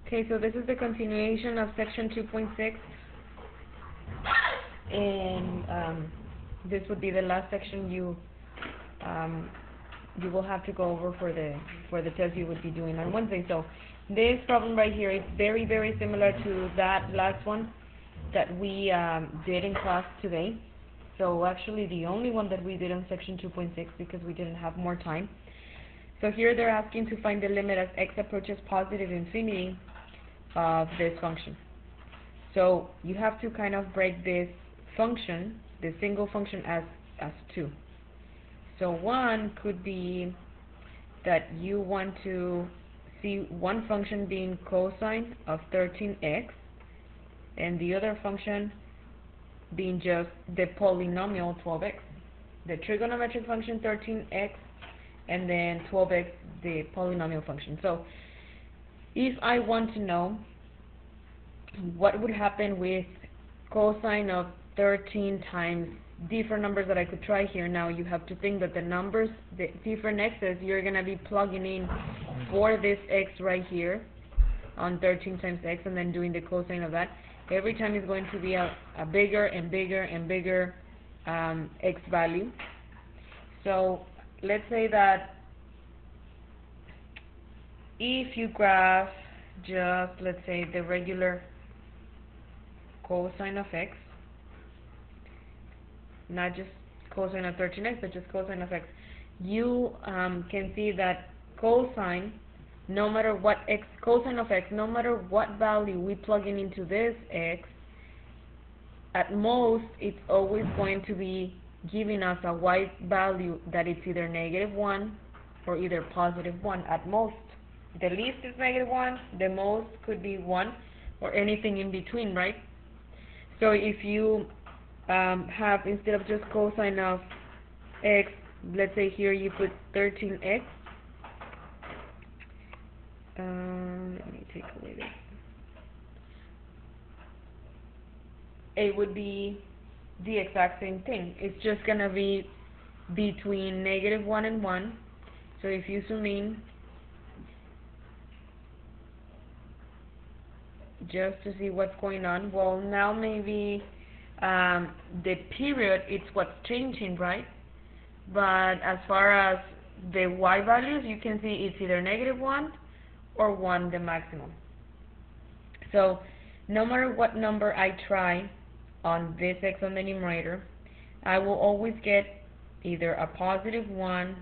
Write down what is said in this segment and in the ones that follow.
Okay, so this is the continuation of section 2.6, and this would be the last section you will have to go over for the test you would be doing on Wednesday. So this problem right here is very, very similar to that last one that we did in class today. So actually the only one that we did on section 2.6 because we didn't have more time. So here they're asking to find the limit as x approaches positive infinity of this function. So you have to kind of break this function, this single function, as two. So one could be that you want to see one function being cosine of 13x and the other function being just the polynomial 12x. The trigonometric function 13x and then 12x, the polynomial function. So if I want to know what would happen with cosine of 13 times different numbers that I could try here, now you have to think that the numbers, the different x's, you're going to be plugging in for this x right here on 13 times x and then doing the cosine of that. Every time is going to be a bigger and bigger and bigger x value. So let's say that if you graph just, let's say, the regular cosine of x, not just cosine of 13x, but just cosine of x, you can see that cosine, no matter what x, cosine of x, no matter what value we plug in into this x, at most it's always going to be giving us a y value that it's either -1 or either +1 at most. The least is -1, the most could be 1, or anything in between, right? So if you have, instead of just cosine of x, let's say here you put 13x, let me take away this. It would be the exact same thing. It's just going to be between -1 and 1. So if you zoom in, just to see what's going on, well, now maybe the period, it's what's changing, right? But as far as the y values, you can see it's either -1 or 1, the maximum. So no matter what number I try on this x on the numerator, I will always get either a +1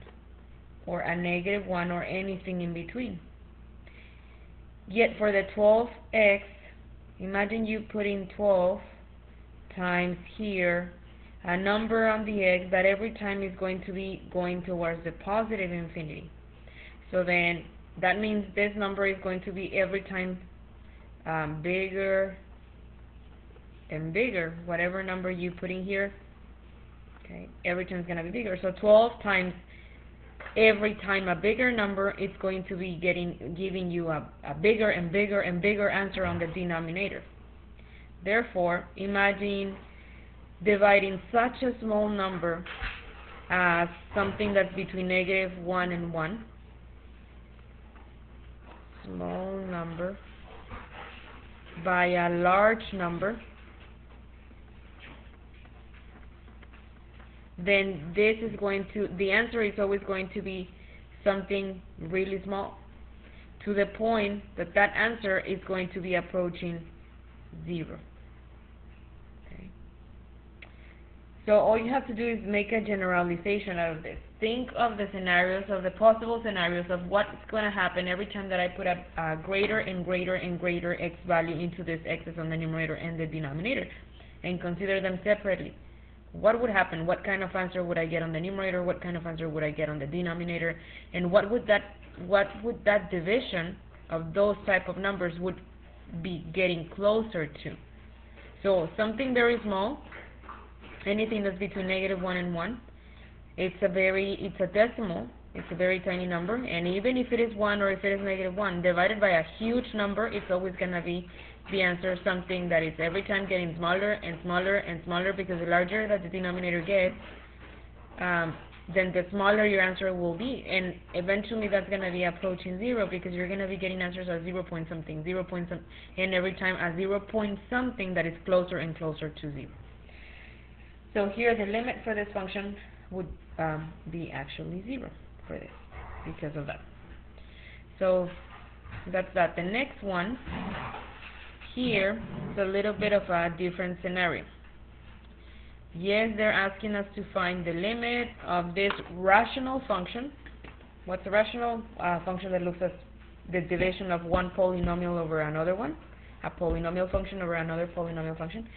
or a -1 or anything in between. Yet for the 12x, imagine you putting 12 times here, a number on the x that every time is going to be going towards the positive infinity. So then that means this number is going to be every time bigger and bigger, whatever number you put in here, okay, every time it's going to be bigger. So 12 times every time a bigger number, it's going to be giving you a bigger and bigger and bigger answer on the denominator. Therefore, imagine dividing such a small number as something that's between -1 and 1, small number, by a large number, then this is going to, the answer is always going to be something really small, to the point that that answer is going to be approaching 0. Okay. So all you have to do is make a generalization out of this. Think of the scenarios, of the possible scenarios of what's going to happen every time that I put a greater and greater and greater x value into this x's on the numerator and the denominator, and consider them separately. What would happen? What kind of answer would I get on the numerator? What kind of answer would I get on the denominator? And what would that division of those type of numbers would be getting closer to? So something very small, anything that's between -1 and 1, it's a decimal, it's a very tiny number, and even if it is 1 or if it is -1, divided by a huge number, it's always going to be the answer something that is every time getting smaller and smaller and smaller, because the larger that the denominator gets, then the smaller your answer will be, and eventually that's going to be approaching 0 because you're going to be getting answers at 0 point something, 0 point some, and every time at 0 point something that is closer and closer to 0. So here the limit for this function would be actually 0 for this because of that. So that's that. The next one here is a little bit of a different scenario. Yes, they're asking us to find the limit of this rational function. What's a rational function? That looks at the division of one polynomial over another one, a polynomial function over another polynomial function.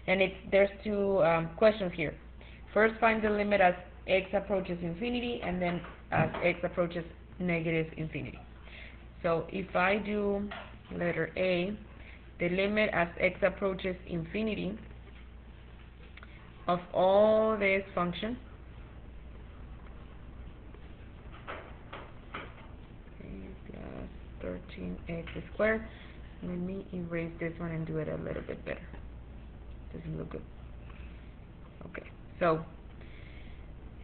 And there's two questions here. First, find the limit as x approaches infinity, and then as x approaches negative infinity. So if I do letter A, the limit as x approaches infinity of all this function, plus 13x squared. Let me erase this one and do it a little bit better. Doesn't look good. Okay, so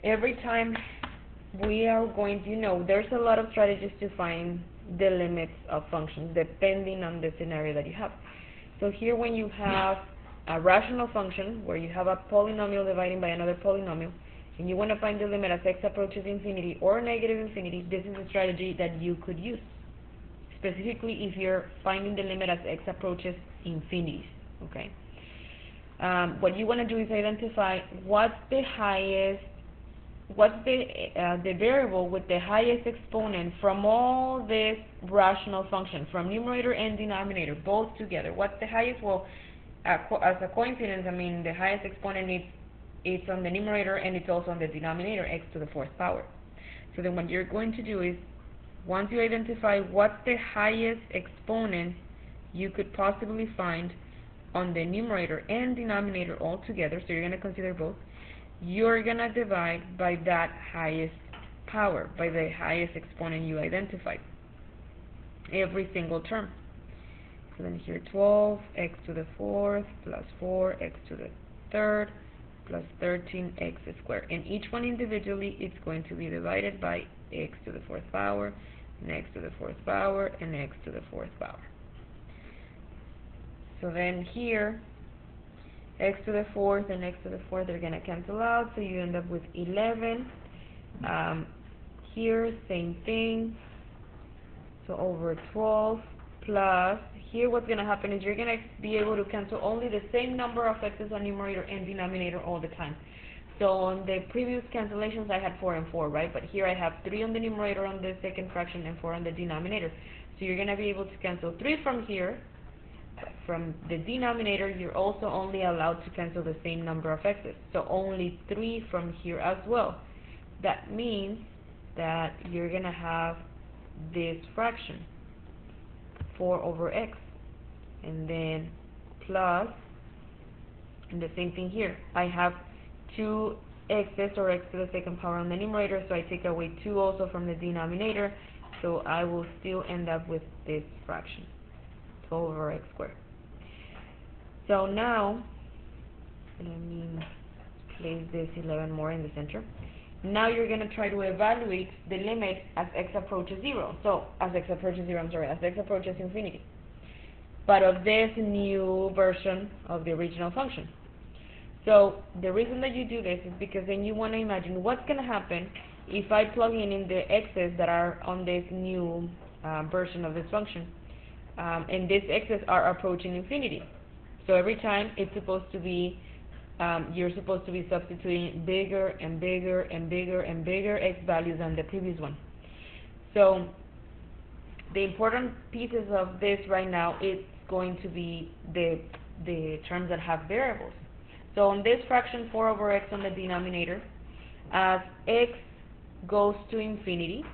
every time we are going to, there's a lot of strategies to find the limits of functions depending on the scenario that you have. So here, when you have a rational function where you have a polynomial dividing by another polynomial, and you want to find the limit as x approaches infinity or negative infinity, this is a strategy that you could use, specifically if you're finding the limit as x approaches infinities. Okay. What you want to do is identify what's the variable with the highest exponent from all this rational function, from numerator and denominator, both together. What's the highest? Well, as a coincidence, I mean, the highest exponent it's on the numerator and it's also on the denominator, x to the 4th power. So then what you're going to do is, once you identify what's the highest exponent you could possibly find on the numerator and denominator all together, so you're going to consider both, you're going to divide by that highest power, by the highest exponent you identified, every single term. So then here, 12 x to the 4th plus 4 x to the 3rd plus 13 x squared. And each one individually, it's going to be divided by x to the 4th power, and x to the 4th power, and x to the 4th power. So then here, x to the 4th and x to the 4th are going to cancel out, so you end up with 11. Here, same thing. So over 12 plus, here what's going to happen is you're going to be able to cancel only the same number of x's on numerator and denominator all the time. So on the previous cancellations I had 4 and 4, right? But here I have 3 on the numerator on the second fraction and 4 on the denominator. So you're going to be able to cancel 3 from here. From the denominator, you're also only allowed to cancel the same number of x's. So only 3 from here as well. That means that you're going to have this fraction, 4 over x, and then plus, and the same thing here. I have 2 x's, or x to the 2nd power, on the numerator, so I take away 2 also from the denominator, so I will still end up with this fraction, 12 over x squared. So now, let me place this 11 more in the center. Now you're going to try to evaluate the limit as x approaches 0. So, as x approaches 0, as x approaches infinity. But of this new version of the original function. So, the reason that you do this is because then you want to imagine what's going to happen if I plug in the x's that are on this new version of this function. And these x's are approaching infinity. So every time it's supposed to be, you're supposed to be substituting bigger and bigger and bigger and bigger x values than the previous one. So the important pieces of this right now is going to be the terms that have variables. So on this fraction, 4 over x on the denominator, as x goes to infinity,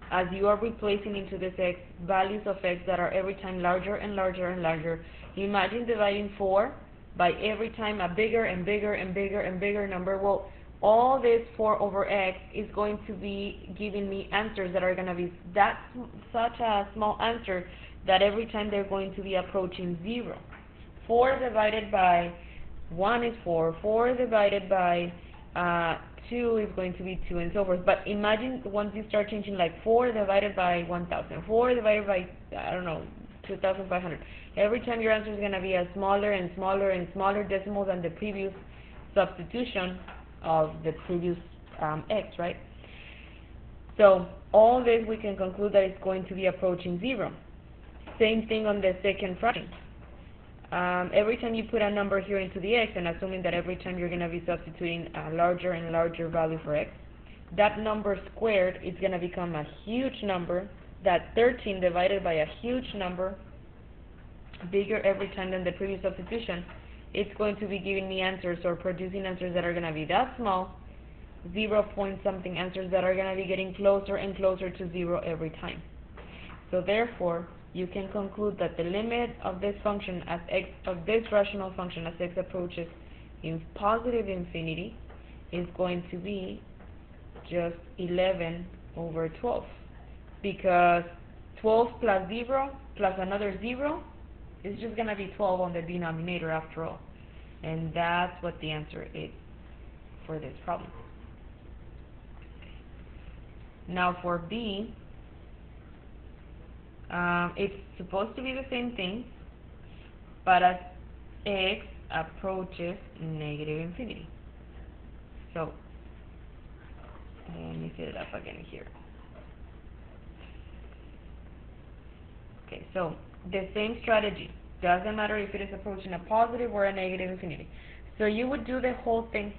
as you are replacing into this x values of x that are every time larger and larger and larger, imagine dividing 4 by every time a bigger and bigger and bigger and bigger number. Well, all this 4 over x is going to be giving me answers that are going to be such a small answer that every time they're going to be approaching 0. 4 divided by 1 is 4. 4 divided by 2 is going to be 2, and so forth. But imagine once you start changing, like 4 divided by 1,000, 4 divided by, I don't know, 2,500. Every time your answer is going to be a smaller and smaller and smaller decimal than the previous substitution of the previous x, right? So all this we can conclude that it's going to be approaching 0. Same thing on the second fraction. Every time you put a number here into the x, and assuming that every time you're going to be substituting a larger and larger value for x, that number squared is going to become a huge number. That 13 divided by a huge number, bigger every time than the previous substitution, it's going to be giving me answers or producing answers that are going to be that small, 0 point something answers that are going to be getting closer and closer to 0 every time. So therefore, you can conclude that the limit of this function as x, of this rational function as x approaches in positive infinity, is going to be just 11 over 12, because 12 plus 0 plus another 0 is just going to be 12 on the denominator after all. And that's what the answer is for this problem. Now for B, it's supposed to be the same thing, but as x approaches negative infinity. So let me set it up again here. Okay, so the same strategy. Doesn't matter if it is approaching a positive or a negative infinity. So you would do the whole thing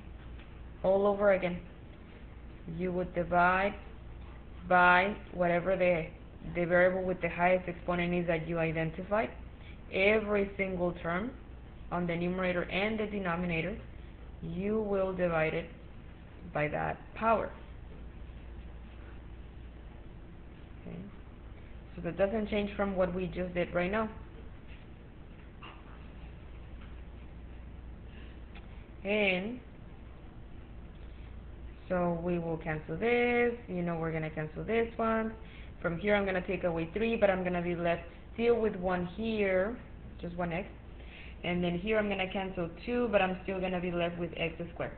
all over again. You would divide by whatever the variable with the highest exponent is that you identified. Every single term on the numerator and the denominator, you will divide it by that power. Okay. So that doesn't change from what we just did right now. And so we will cancel this, we're going to cancel this one. From here I'm going to take away 3, but I'm going to be left still with 1 here, just 1x. And then here I'm going to cancel 2, but I'm still going to be left with x squared.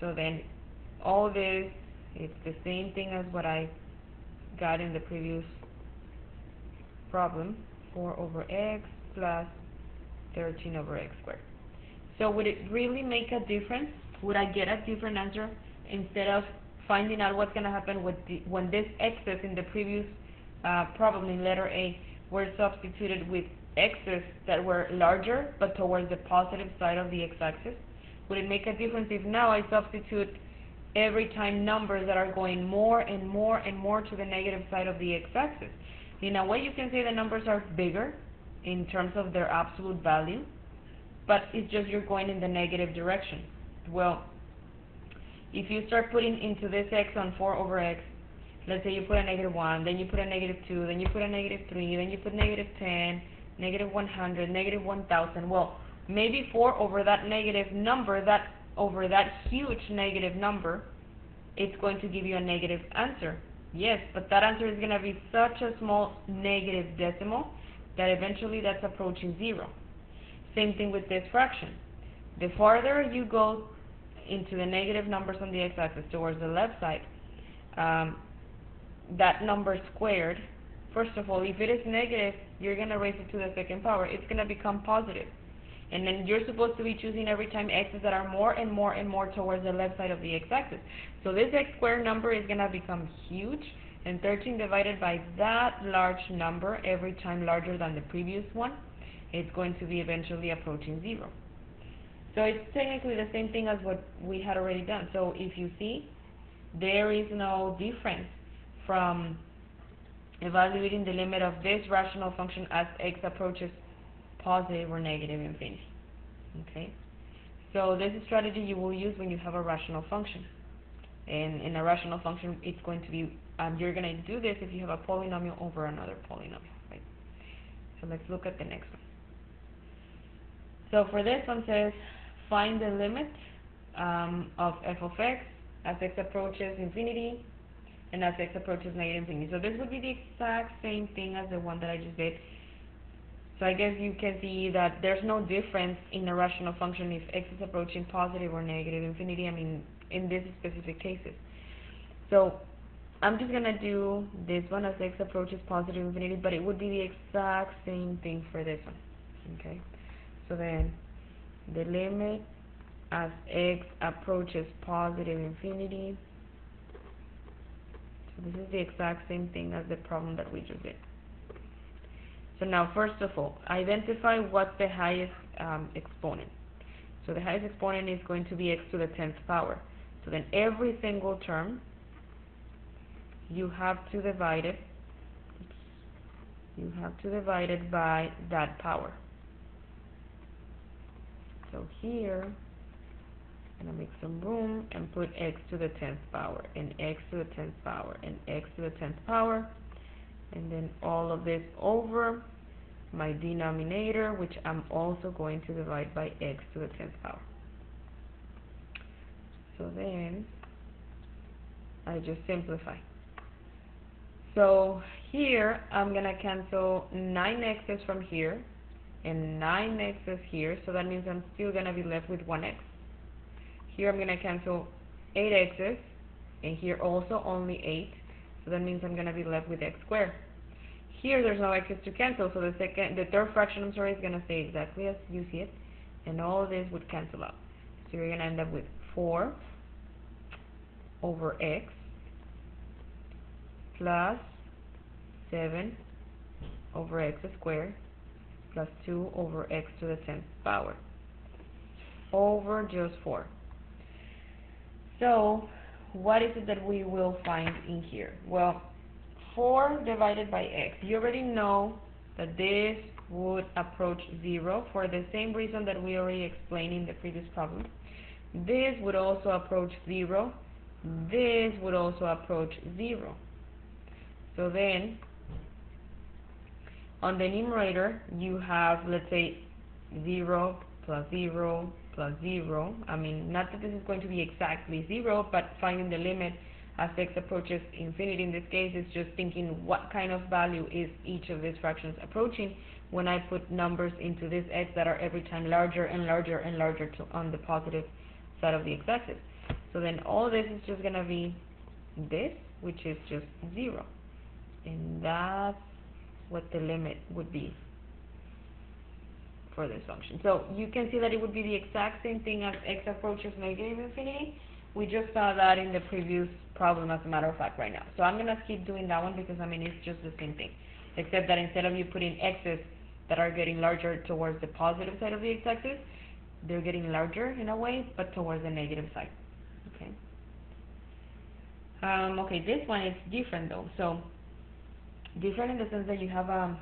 So then all this, it's the same thing as what I got in the previous problem, 4 over x plus 13 over x squared. So would it really make a difference? Would I get a different answer instead of finding out what's going to happen with when this x's in the previous problem in letter A were substituted with x's that were larger but towards the positive side of the x-axis? Would it make a difference if now I substitute every time numbers that are going more and more and more to the negative side of the x-axis? In a way, you can say the numbers are bigger in terms of their absolute value, but it's just you're going in the negative direction. Well, if you start putting into this x on 4 over x, let's say you put a -1, then you put a -2, then you put a -3, then you put -10, -100, -1000. Well, maybe 4 over that negative number, over that huge negative number, it's going to give you a negative answer. Yes, but that answer is going to be such a small negative decimal that eventually that's approaching 0. Same thing with this fraction. The farther you go into the negative numbers on the x-axis towards the left side, that number squared, first of all, if it is negative, you're going to raise it to the second power. It's going to become positive. And then you're supposed to be choosing every time x's that are more and more and more towards the left side of the x-axis. So this x squared number is going to become huge, and 13 divided by that large number, every time larger than the previous one, it's going to be eventually approaching 0. So it's technically the same thing as what we had already done. So if you see, there is no difference from evaluating the limit of this rational function as x approaches positive or negative infinity. Okay? So this is a strategy you will use when you have a rational function. And in a rational function, it's going to be, you're going to do this if you have a polynomial over another polynomial. Right? So let's look at the next one. So for this one says, find the limit of f of x as x approaches infinity and as x approaches negative infinity. So this would be the exact same thing as the one that I just did. So I guess you can see that there's no difference in a rational function if x is approaching positive or negative infinity, I mean, in these specific cases. So I'm just going to do this one as x approaches positive infinity, but it would be the exact same thing for this one. Okay? So then the limit as x approaches positive infinity. So this is the exact same thing as the problem that we just did. So now, first of all, identify what's the highest exponent. So the highest exponent is going to be x to the 10th power. So then every single term, you have to divide it. You have to divide it by that power. So here, I'm going to make some room and put x to the 10th power, and x to the 10th power, and x to the 10th power, and then all of this over my denominator, which I'm also going to divide by x to the 10th power. So then I just simplify. So here I'm going to cancel 9x's from here and 9x's here, so that means I'm still going to be left with 1x. Here I'm going to cancel 8x's, and here also only 8, so that means I'm going to be left with x squared. Here there's no x's to cancel, so the third fraction, I'm sorry, is going to stay exactly as you see it, and all this would cancel out. So you're going to end up with 4 over x plus 7 over x squared plus 2 over x to the 10th power over just 4. So what is it that we will find in here? Well, 4 divided by x. You already know that this would approach 0 for the same reason that we already explained in the previous problem. This would also approach 0. This would also approach 0. So then, on the numerator, you have, let's say, 0 plus 0 plus 0. I mean, not that this is going to be exactly 0, but finding the limit as x approaches infinity in this case is just thinking what kind of value is each of these fractions approaching when I put numbers into this x that are every time larger and larger and larger on the positive side of the x-axis. So then all this is just going to be this, which is just 0. And that's what the limit would be for this function. So you can see that it would be the exact same thing as x approaches negative infinity. We just saw that in the previous problem, as a matter of fact, right now. So I'm going to keep doing that one because, I mean, it's just the same thing, except that instead of you putting x's that are getting larger towards the positive side of the x-axis, they're getting larger in a way, but towards the negative side. Okay. Okay, this one is different though. So different in the sense that you have a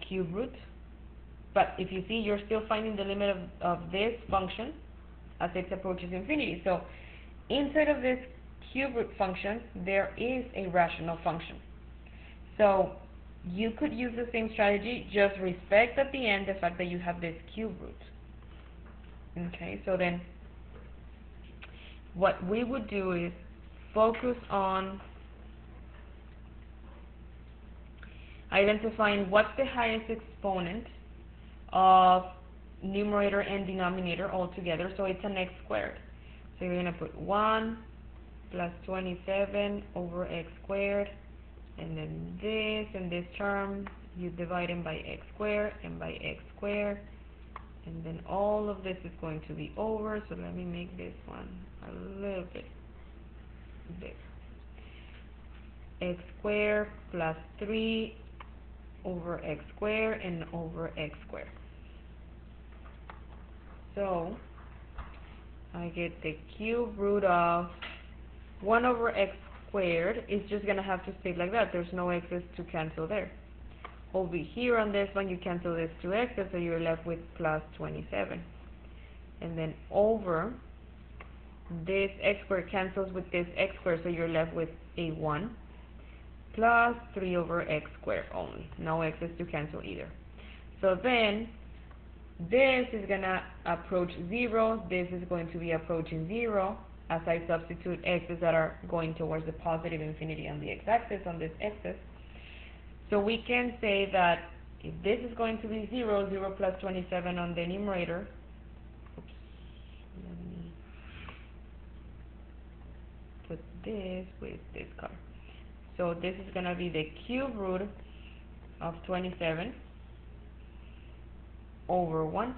cube root, but if you see, you're still finding the limit of this function as x approaches infinity. So inside of this cube root function, there is a rational function. So you could use the same strategy, just respect at the end the fact that you have this cube root. Okay, so then what we would do is focus on identifying what's the highest exponent of numerator and denominator all together. So it's an x squared. So you're going to put 1 plus 27 over x squared, and then this and this term, you divide them by x squared and by x squared, and then all of this is going to be over. So let me make this one a little bit bigger. X squared plus 3 over x squared and over x squared. So I get the cube root of 1 over x squared is just going to have to stay like that. There's no x's to cancel there. Over here on this one, you cancel this 2 x's, so you're left with plus 27. And then over this x squared cancels with this x squared, so you're left with a 1 plus 3 over x squared only. No x's to cancel either. So then this is going to approach 0. This is going to be approaching 0 as I substitute x's that are going towards the positive infinity on the x-axis, on this axis. So we can say that if this is going to be 0, 0 plus 27 on the numerator, oops, let me put this with this color. So this is going to be the cube root of 27 over 1.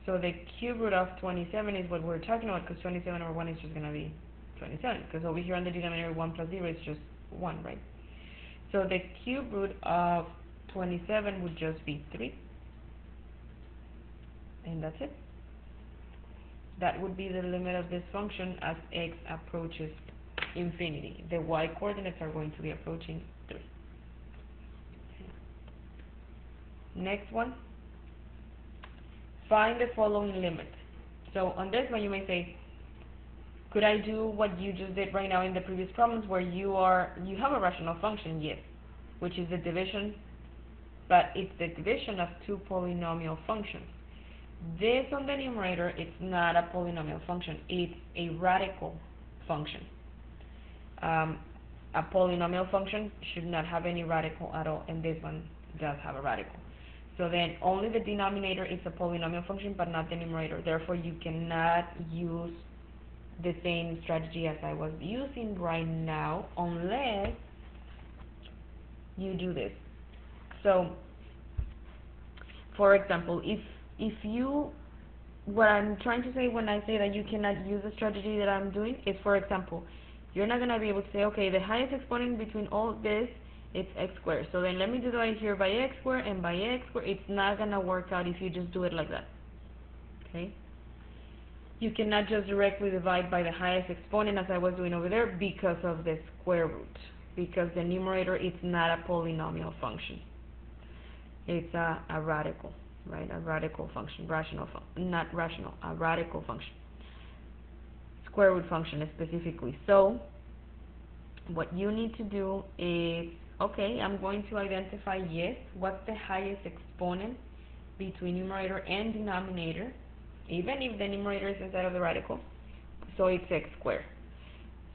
So the cube root of 27 is what we're talking about, because 27 over 1 is just going to be 27, because over here on the denominator 1 plus 0 is just 1, right? So the cube root of 27 would just be 3. And that's it. That would be the limit of this function as x approaches infinity. The y coordinates are going to be approaching 3. Next one. Find the following limit. So on this one you may say, could I do what you just did right now in the previous problems where you have a rational function? Yes, which is the division, but it's the division of two polynomial functions. This on the numerator, it's not a polynomial function, it's a radical function. A polynomial function should not have any radical at all, and this one does have a radical. So then only the denominator is a polynomial function, but not the numerator. Therefore, you cannot use the same strategy as I was using right now, unless you do this. So, for example, if you, what I'm trying to say when I say that you cannot use the strategy that I'm doing is, for example, you're not going to be able to say, okay, the highest exponent between all this, it's x squared. So then let me divide here by x squared and by x squared. It's not going to work out if you just do it like that. Okay? You cannot just directly divide by the highest exponent as I was doing over there because of the square root. Because the numerator is not a polynomial function. It's a radical, right? A radical function, not rational, a radical function. Square root function specifically. So what you need to do is, okay, I'm going to identify, yes, what's the highest exponent between numerator and denominator, even if the numerator is inside of the radical. So it's x squared.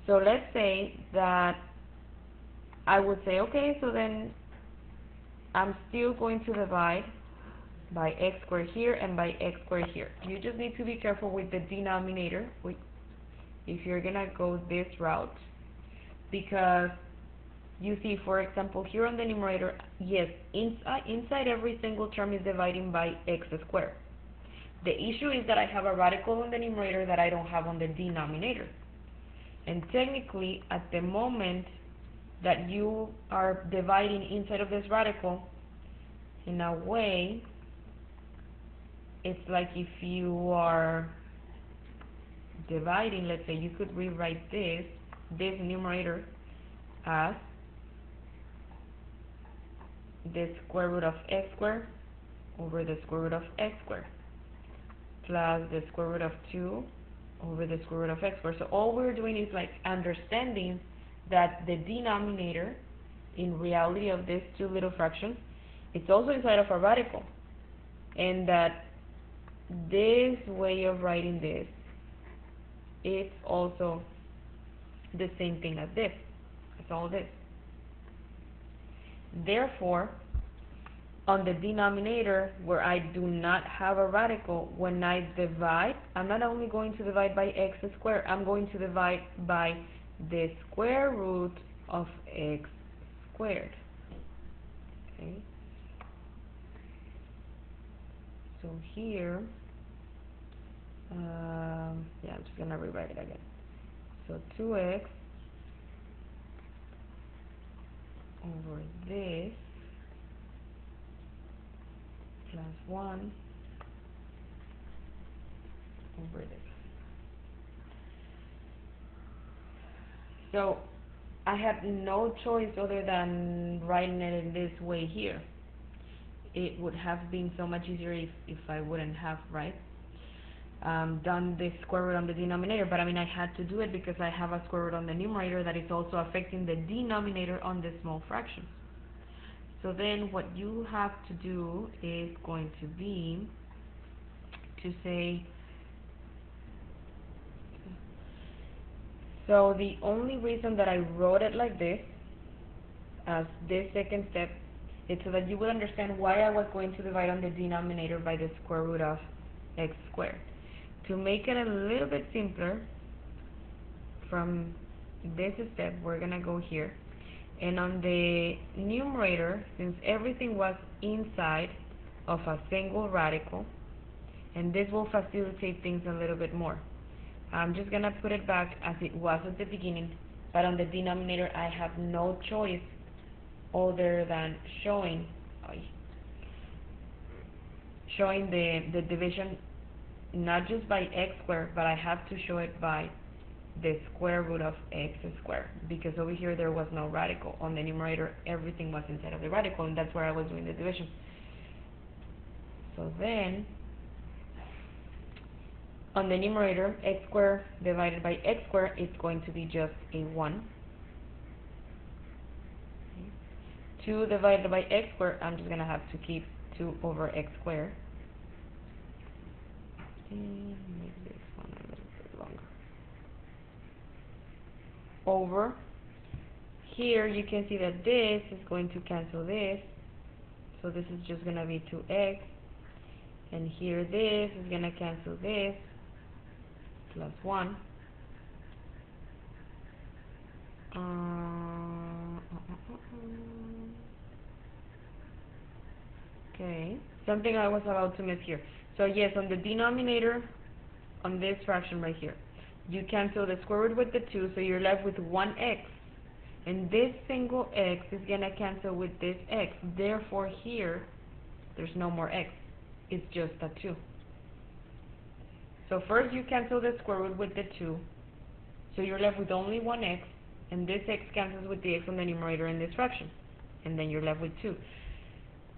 So let's say that I would say, okay, so then I'm still going to divide by x squared here and by x squared here. You just need to be careful with the denominator if you're going to go this route, because you see, for example, here on the numerator, yes, inside every single term is dividing by x squared. The issue is that I have a radical on the numerator that I don't have on the denominator. And technically, at the moment that you are dividing inside of this radical, in a way, it's like if you are dividing, let's say, you could rewrite this numerator as the square root of x squared over the square root of x squared plus the square root of 2 over the square root of x squared. So all we're doing is like understanding that the denominator in reality of these two little fractions, it's also inside of a radical, and that this way of writing this is also the same thing as this. It's all this. Therefore, on the denominator where I do not have a radical, when I divide, I'm not only going to divide by x squared, I'm going to divide by the square root of x squared. Okay. So here, yeah, I'm just gonna rewrite it again. So 2x over this plus 1 over this. So I had no choice other than writing it in this way here. It would have been so much easier if I wouldn't have, right, done the square root on the denominator, but I mean I had to do it because I have a square root on the numerator that is also affecting the denominator on the small fractions. So then what you have to do is going to be to say, so the only reason that I wrote it like this as this second step It's so that you will understand why I was going to divide on the denominator by the square root of x squared. To make it a little bit simpler, from this step, we're going to go here. And on the numerator, since everything was inside of a single radical, and this will facilitate things a little bit more. I'm just going to put it back as it was at the beginning, but on the denominator I have no choice other than showing the division not just by x squared, but I have to show it by the square root of x squared, because over here there was no radical. On the numerator everything was inside of the radical, and that's where I was doing the division. So then on the numerator, x squared divided by x squared is going to be just a 1. 2 divided by x squared, I'm just going to have to keep 2 over x squared. And make this one a little bit longer. Over here, you can see that this is going to cancel this. So this is just going to be 2x. And here this is going to cancel this. Plus 1. Okay, something I was about to miss here. So yes, on the denominator, on this fraction right here, you cancel the square root with the 2, so you're left with 1x. And this single x is going to cancel with this x. Therefore here, there's no more x. It's just a 2. So first you cancel the square root with the 2, so you're left with only 1x, and this x cancels with the x on the numerator in this fraction, and then you're left with 2.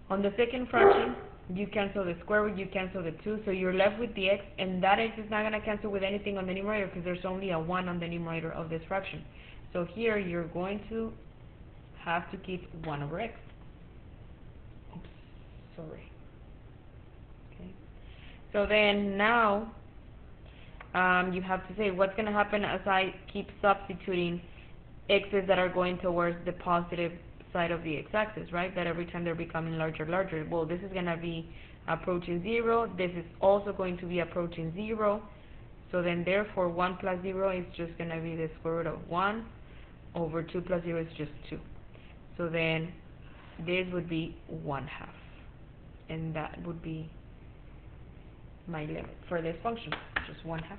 On the second fraction, you cancel the square root, you cancel the 2, so you're left with the x, and that x is not going to cancel with anything on the numerator because there's only a 1 on the numerator of this fraction. So here you're going to have to keep 1 over x. Oops, sorry. Okay. So then now, you have to say what's going to happen as I keep substituting x's that are going towards the positive side of the x-axis, right? That every time they're becoming larger, larger. Well, this is going to be approaching 0. This is also going to be approaching 0. So then therefore 1 plus 0 is just going to be the square root of 1 over 2 plus 0 is just 2. So then this would be 1/2. And that would be my limit for this function, just 1/2.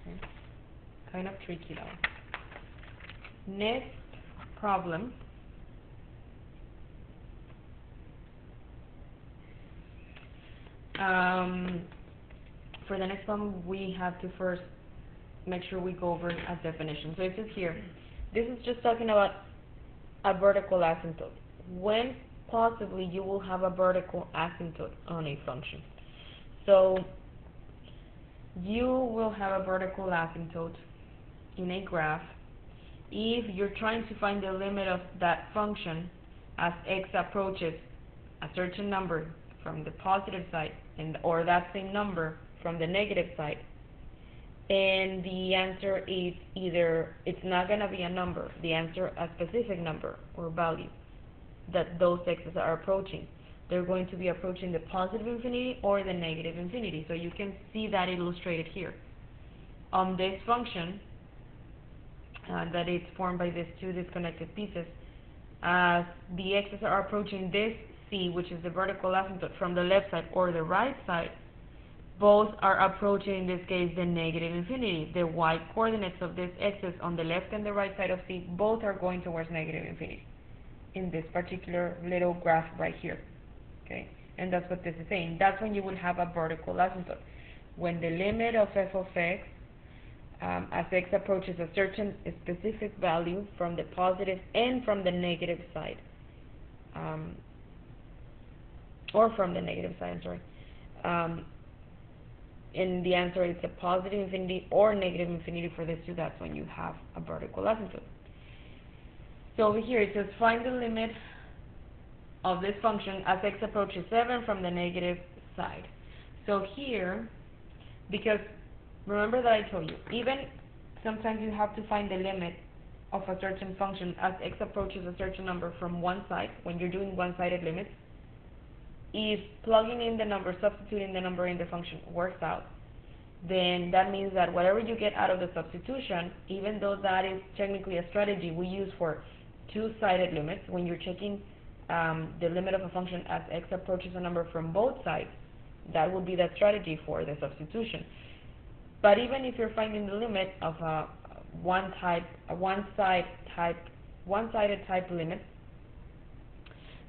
Okay. Kind of tricky though. Next problem. For the next problem, we have to first make sure we go over a definition. So it says here, this is just talking about a vertical asymptote. When possibly you will have a vertical asymptote on a function. So you will have a vertical asymptote in a graph if you're trying to find the limit of that function as x approaches a certain number from the positive side, or that same number from the negative side, and the answer is either, it's not going to be a number, the answer a specific number or value that those x's are approaching. They're going to be approaching the positive infinity or the negative infinity. So you can see that illustrated here. On this function, that it's formed by these two disconnected pieces, as the x's are approaching this c, which is the vertical asymptote, from the left side or the right side, both are approaching, in this case, the negative infinity. The y coordinates of these x's on the left and the right side of c, both are going towards negative infinity in this particular little graph right here. Okay, and that's what this is saying. That's when you will have a vertical asymptote. When the limit of f of x, as x approaches a certain specific value from the positive and from the negative side, or from the negative side, I'm sorry, and the answer is a positive infinity or negative infinity for this two, that's when you have a vertical asymptote. So over here it says find the limit of this function as x approaches 7 from the negative side. So here, because remember that I told you, even sometimes you have to find the limit of a certain function as x approaches a certain number from one side, when you're doing one-sided limits, if plugging in the number, substituting the number in the function works out, then that means that whatever you get out of the substitution, even though that is technically a strategy we use for two-sided limits, when you're checking the limit of a function as x approaches a number from both sides, that would be that strategy for the substitution. But even if you're finding the limit of a one-sided type limit,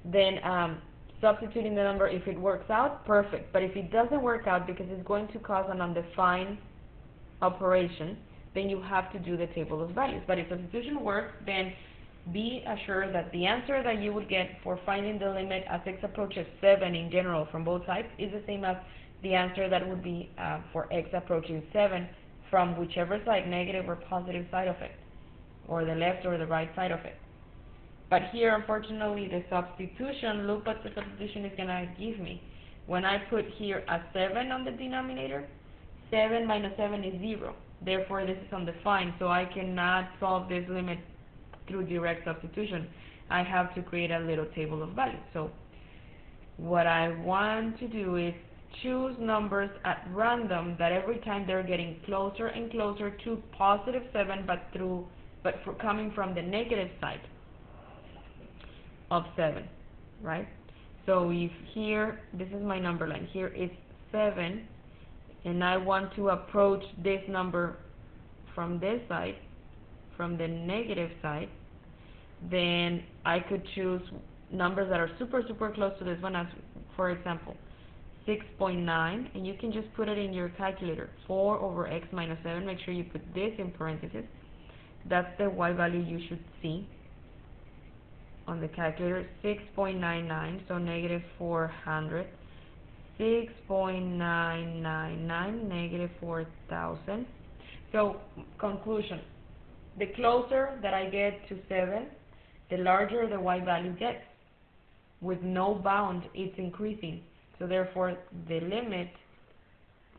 then substituting the number, if it works out, perfect. But if it doesn't work out because it's going to cause an undefined operation, then you have to do the table of values. But if substitution works, then be assured that the answer that you would get for finding the limit as x approaches 7 in general from both sides is the same as the answer that would be for x approaching 7 from whichever side, negative or positive side of it, or the left or the right side of it. But here, unfortunately, the substitution, look what the substitution is going to give me. When I put here a 7 on the denominator, 7 minus 7 is 0. Therefore, this is undefined, so I cannot solve this limit through direct substitution. I have to create a little table of values. So what I want to do is choose numbers at random that every time they're getting closer and closer to positive 7, but coming from the negative side of 7, right? So if here, this is my number line, here is 7, and I want to approach this number from this side, from the negative side, then I could choose numbers that are super close to this one, as for example 6.9, and you can just put it in your calculator, 4 over x minus 7. Make sure you put this in parentheses. That's the y value you should see on the calculator. 6.99, so negative 400. 6.999, negative 4,000. So conclusion, the closer that I get to 7, the larger the y value gets. With no bound, it's increasing. So therefore, the limit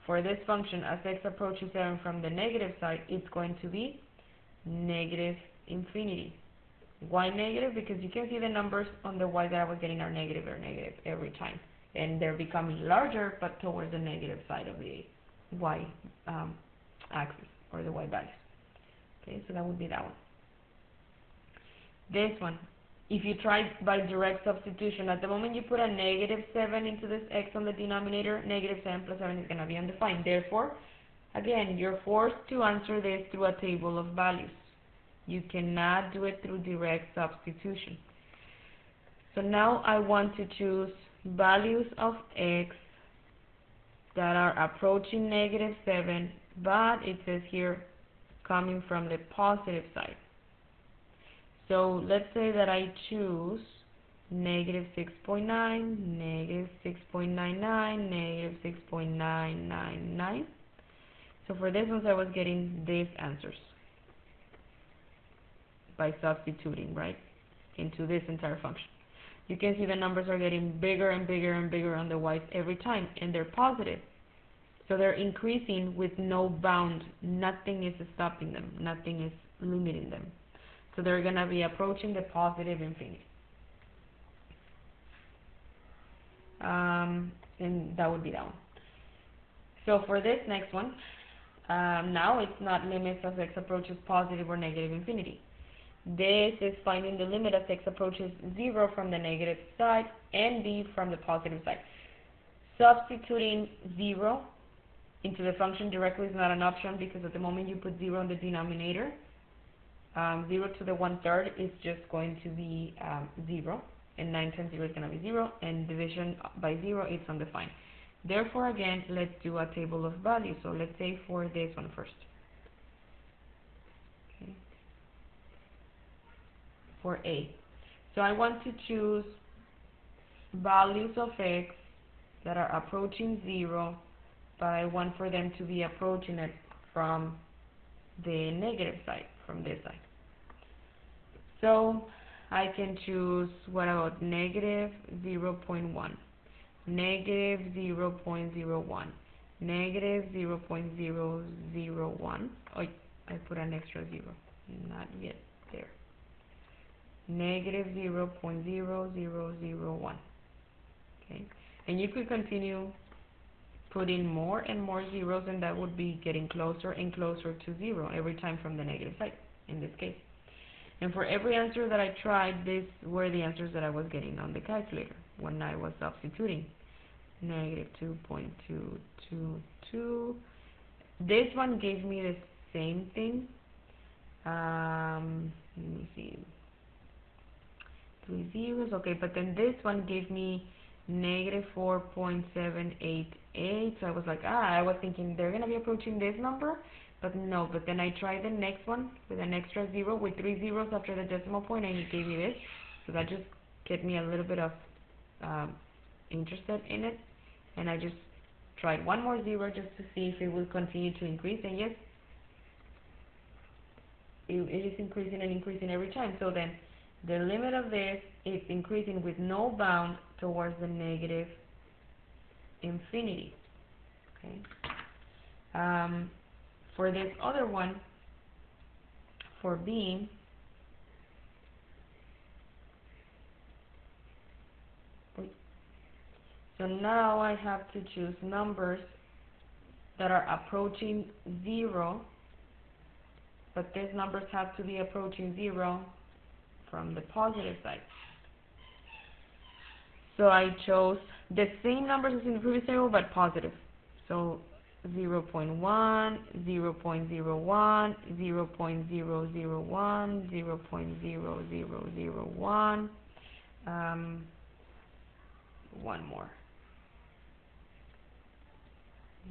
for this function as x approaches 7 from the negative side, it's going to be negative infinity. Why negative? Because you can see the numbers on the y that I was getting are negative every time. And they're becoming larger, but towards the negative side of the y axis, or the y values. Okay, so that would be that one. This one, if you try by direct substitution, at the moment you put a negative 7 into this x on the denominator, negative 7 plus 7 is going to be undefined. Therefore, again, you're forced to answer this through a table of values. You cannot do it through direct substitution. So now I want to choose values of x that are approaching negative 7, but it says here coming from the positive side. So let's say that I choose negative 6.9, negative 6.99, negative 6.999. So for this one, I was getting these answers by substituting, right, into this entire function. You can see the numbers are getting bigger and bigger and bigger on the y's every time, and they're positive. So they're increasing with no bound. Nothing is stopping them. Nothing is limiting them. So they're going to be approaching the positive infinity. And that would be that one. So for this next one, now it's not limits as x approaches positive or negative infinity. This is finding the limit as x approaches 0 from the negative side and b from the positive side. Substituting 0 into the function directly is not an option, because at the moment you put 0 in the denominator, 0 to the 1/3 is just going to be 0, and 9 times 0 is going to be 0, and division by 0 is undefined. Therefore, again, let's do a table of values. So let's say for this one first. Okay. For A. So I want to choose values of x that are approaching 0, but I want for them to be approaching it from the negative side, from this side. So I can choose, what about negative 0.1, negative 0.01, negative 0.001. Oh, I put an extra 0. Not yet. there. Negative 0.0001. Okay, and you could continue putting more and more zeros, and that would be getting closer and closer to 0 every time from the negative side, in this case. And for every answer that I tried, these were the answers that I was getting on the calculator when I was substituting. Negative 2.222. This one gave me the same thing. Let me see. 3 zeros. Okay, but then this one gave me negative 4.788. So I was like, I was thinking they're going to be approaching this number. But no, but then I tried the next one with an extra 0 with 3 zeros after the decimal point, and it gave me this. So that just kept me a little bit of interested in it. And I just tried one more 0 just to see if it will continue to increase. And yes, it is increasing and increasing every time. So then the limit of this is increasing with no bound towards the negative infinity. Okay. For this other one, for B, so now I have to choose numbers that are approaching 0, but these numbers have to be approaching 0 from the positive side. So I chose the same numbers as in the previous table, but positive. So 0.1, 0.01, 0.001, 0.0001, one more,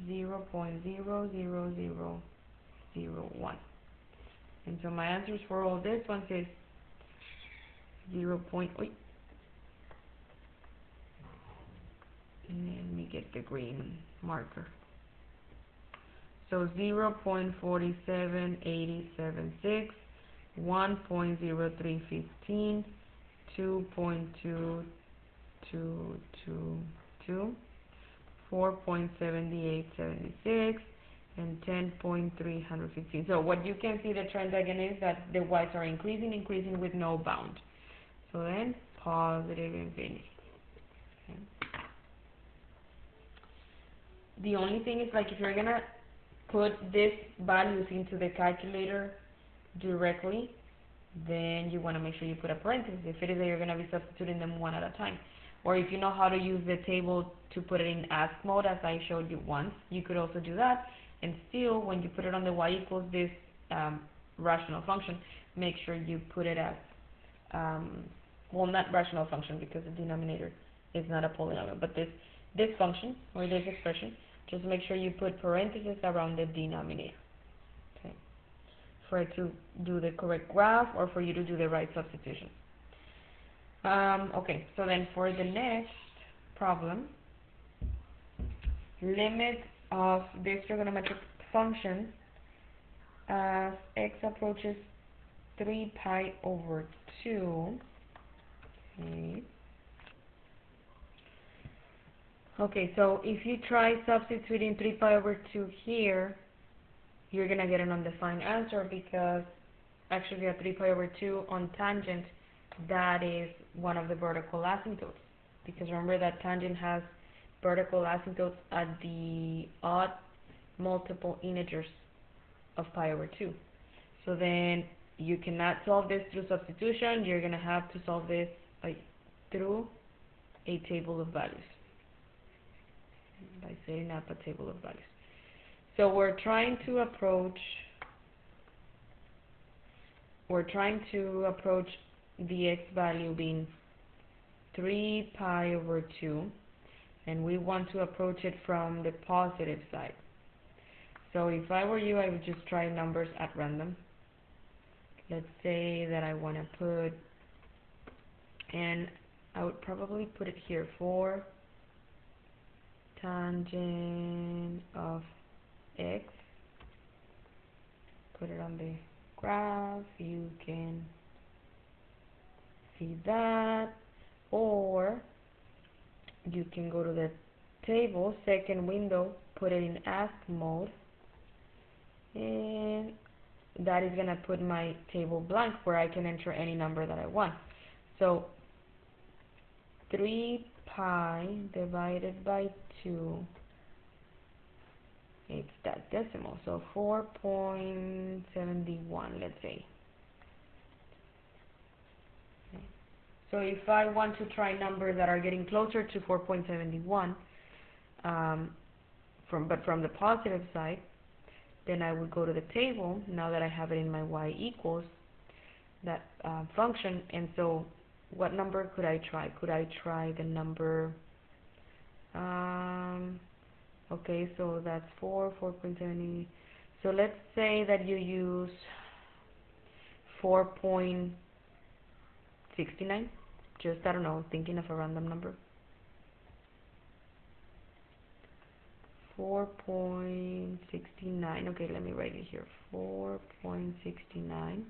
0.00001. And so my answers for all this ones is 0. Let me get the green marker. So 0.47876, 1.0315, 2.2222, 4.7876, and 10.315. So what you can see the trend again is that the y's are increasing with no bound. So then positive infinity. Okay. The only thing is, like, if you're gonna put these values into the calculator directly, then you want to make sure you put a parenthesis if it is that you're going to be substituting them one at a time. Or if you know how to use the table to put it in ask mode, as I showed you once, you could also do that. And still, when you put it on the y equals this rational function, make sure you put it as, well, not rational function because the denominator is not a polynomial, but this function or this expression, just make sure you put parentheses around the denominator, okay, for it to do the correct graph or for you to do the right substitution. Okay, so then for the next problem, limit of this trigonometric function as x approaches 3 pi over 2. Okay. Okay, so if you try substituting 3 pi over 2 here, you're going to get an undefined answer because actually a 3 pi over 2 on tangent, that is one of the vertical asymptotes. Because remember that tangent has vertical asymptotes at the odd multiple integers of pi over 2. So then you cannot solve this through substitution. You're going to have to solve this through a table of values, by setting up a table of values. So we're trying to approach the x value being 3 pi over 2, and we want to approach it from the positive side. So if I were you, I would just try numbers at random. Let's say that I want to put, and I would probably put it here, 4 tangent of x. Put it on the graph, you can see that, or you can go to the table, second window, put it in ask mode, and that is going to put my table blank where I can enter any number that I want. So 3 pi divided by 2, it's that decimal, so 4.71, let's say. Okay. So if I want to try numbers that are getting closer to 4.71, from the positive side, then I would go to the table, now that I have it in my y equals, that function, and so what number could I try? Could I try the number, okay, so that's 4.70, so let's say that you use 4.69, just, I don't know, thinking of a random number. 4.69, okay, let me write it here, 4.69,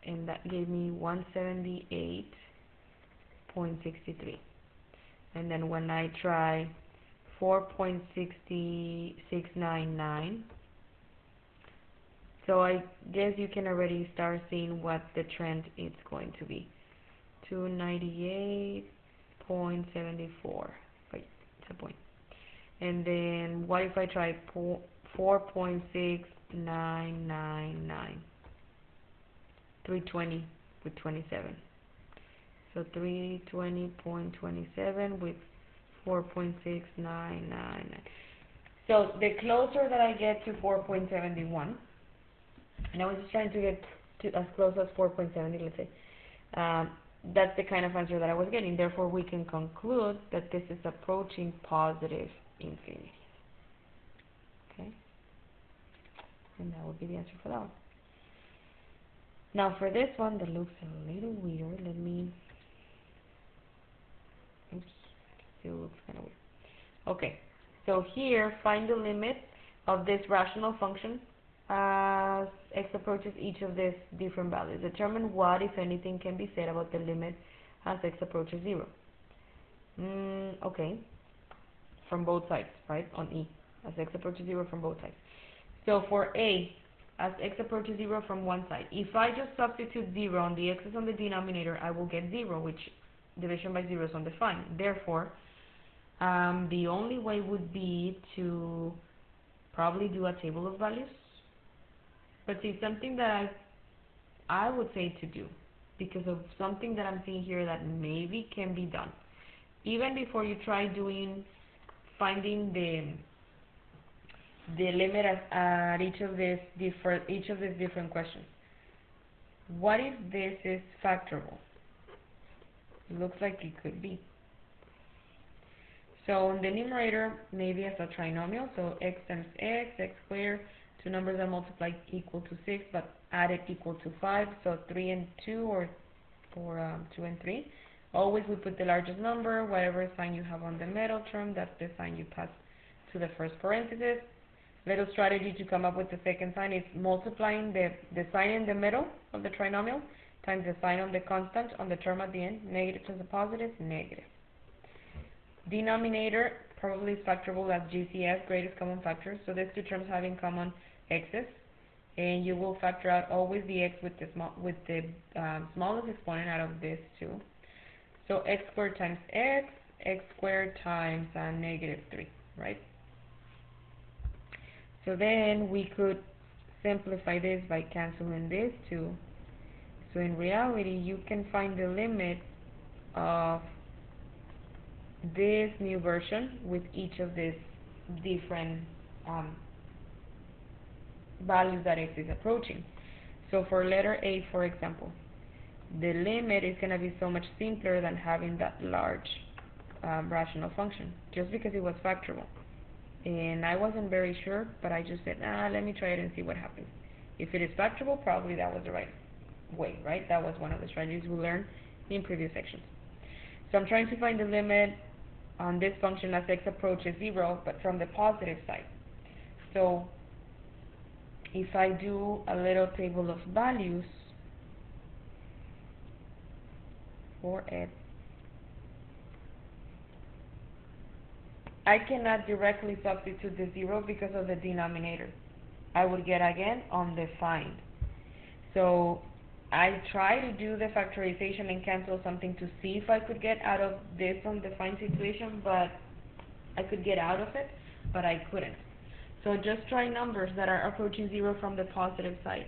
and that gave me 178.63. And then when I try 4.6699, so I guess you can already start seeing what the trend is going to be. 298.74, right, it's a point. And then what if I try 4.6999? 320 with 27. So 320.27 with 4.6999. So the closer that I get to 4.71, and I was just trying to get to as close as 4.70, let's say, that's the kind of answer that I was getting. Therefore, we can conclude that this is approaching positive infinity. Okay? And that would be the answer for that one. Now for this one that looks a little weird, let me, oops, still looks kind of weird. Okay, so here find the limit of this rational function as x approaches each of these different values. Determine what, if anything, can be said about the limit as x approaches 0. Okay, from both sides, right, on E, as x approaches 0 from both sides. So for A, as x approaches 0 from one side, if I just substitute 0 on the x's on the denominator, I will get 0, which division by 0 is undefined. Therefore, the only way would be to probably do a table of values. But see, something that I would say to do, because of something that I'm seeing here that maybe can be done, even before you try finding the limit at each of these different questions. What if this is factorable? It looks like it could be. So in the numerator, maybe as a trinomial, so x times x squared, two numbers that multiply equal to 6, but added equal to 5, so 3 and 2, or 2 and 3. Always we put the largest number, whatever sign you have on the middle term, that's the sign you pass to the first parenthesis. Little strategy to come up with the second sign is multiplying the sign in the middle of the trinomial times the sign on the constant on the term at the end. Negative times a positive, negative. Denominator probably is factorable as GCF, greatest common factor. So these two terms have in common x's, and you will factor out always the x with the smallest exponent out of these two. So x squared times x squared times negative 3, right? So then we could simplify this by canceling these two. So in reality, you can find the limit of this new version with each of these different values that x is approaching. So for letter A, for example, the limit is going to be so much simpler than having that large rational function, just because it was factorable. And I wasn't very sure, but I just said, let me try it and see what happens. If it is factorable, probably that was the right way, right? That was one of the strategies we learned in previous sections. So I'm trying to find the limit on this function as x approaches 0, but from the positive side. So if I do a little table of values for it, I cannot directly substitute the 0 because of the denominator. I would get again undefined. So I try to do the factorization and cancel something to see if I could get out of this undefined situation, but I could get out of it, but I couldn't. So just try numbers that are approaching 0 from the positive side.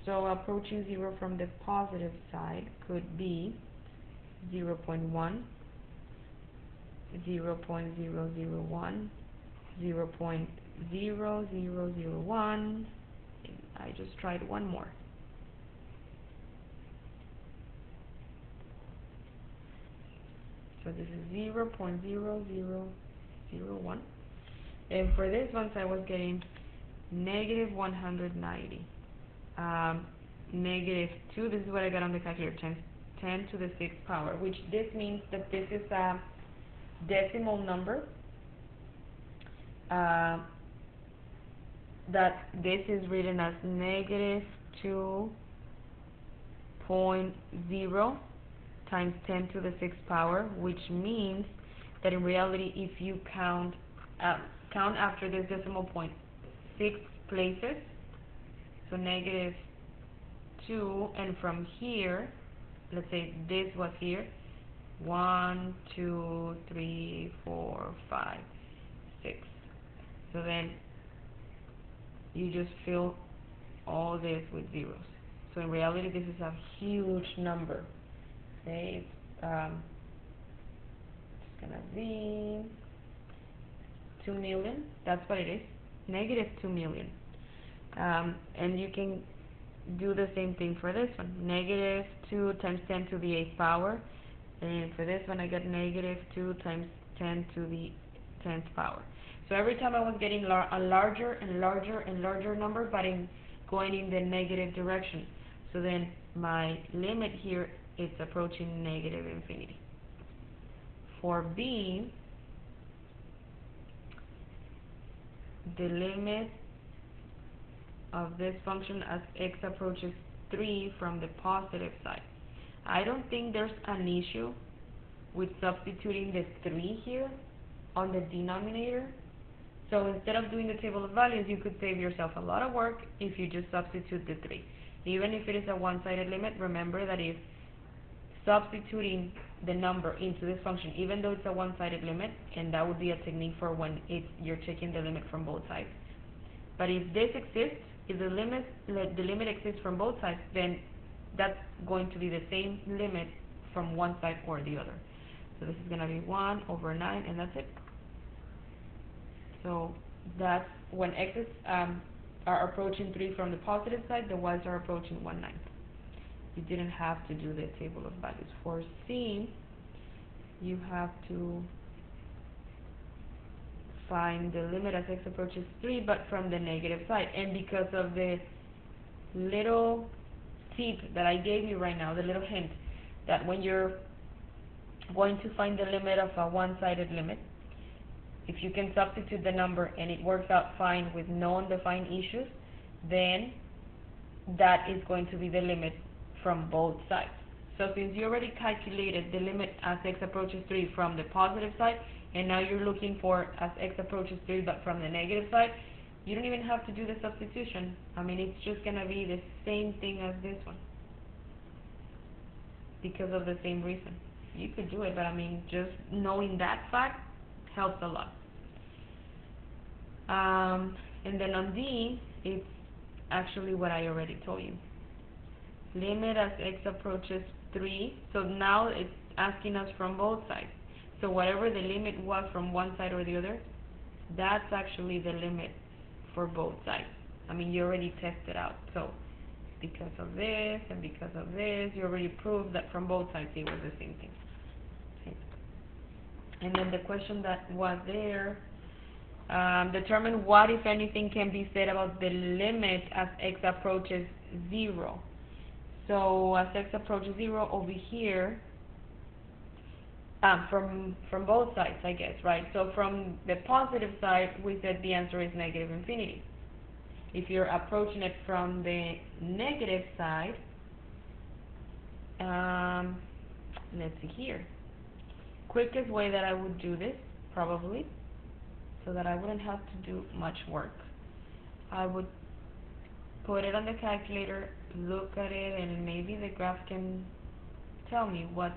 So approaching 0 from the positive side could be 0.1, 0.001, 0.0001. I just tried one more. So this is 0.0001. And for this one, I was getting negative 190. Negative 2, this is what I got on the calculator, 10 to the 6th power, which this means that this is a decimal number. That this is written as negative 2.0 times 10 to the 6th power, which means that in reality, if you count after this decimal point 6 places, so negative 2, and from here, let's say this was here, 1, 2, 3, 4, 5, 6. So then you just fill all this with zeros. So in reality, this is a huge number. Say it's gonna be 2 million. That's what it is. Negative 2 million. And you can do the same thing for this one. Negative 2 times 10 to the 8th power. And for this one, I got negative 2 times 10 to the 10th power. So every time I was getting a larger and larger and larger number, but going in the negative direction. So then my limit here is approaching negative infinity. For B, the limit of this function as x approaches 3 from the positive side. I don't think there's an issue with substituting the 3 here on the denominator. So instead of doing the table of values, you could save yourself a lot of work if you just substitute the 3. Even if it is a one-sided limit, remember that if substituting the number into this function, even though it's a one-sided limit, and that would be a technique for when you're taking the limit from both sides. But if this exists, if the limit exists from both sides, then that's going to be the same limit from one side or the other. So this is going to be 1 over 9, and that's it. So that's when x's are approaching 3 from the positive side, the y's are approaching 1/9. You didn't have to do the table of values. For C, you have to find the limit as x approaches 3, but from the negative side. And because of the little tip that I gave you right now, the little hint, that when you're going to find the limit of a one-sided limit, if you can substitute the number and it works out fine with no undefined issues, then that is going to be the limit from both sides. So since you already calculated the limit as x approaches 3 from the positive side, and now you're looking for as x approaches 3 but from the negative side, you don't even have to do the substitution. I mean, it's just going to be the same thing as this one because of the same reason. You could do it, but I mean, just knowing that fact helps a lot. And then on D, it's actually what I already told you. Limit as x approaches 3. So now it's asking us from both sides. So whatever the limit was from one side or the other, that's actually the limit for both sides. I mean, you already tested out. So because of this and because of this, you already proved that from both sides it was the same thing. Okay. And then the question that was there, determine what, if anything, can be said about the limit as x approaches 0. So as x approaches 0 over here, from both sides, I guess, right? So from the positive side, we said the answer is negative infinity. If you're approaching it from the negative side, let's see here. Quickest way that I would do this, probably, so that I wouldn't have to do much work, I would put it on the calculator, look at it, and maybe the graph can tell me what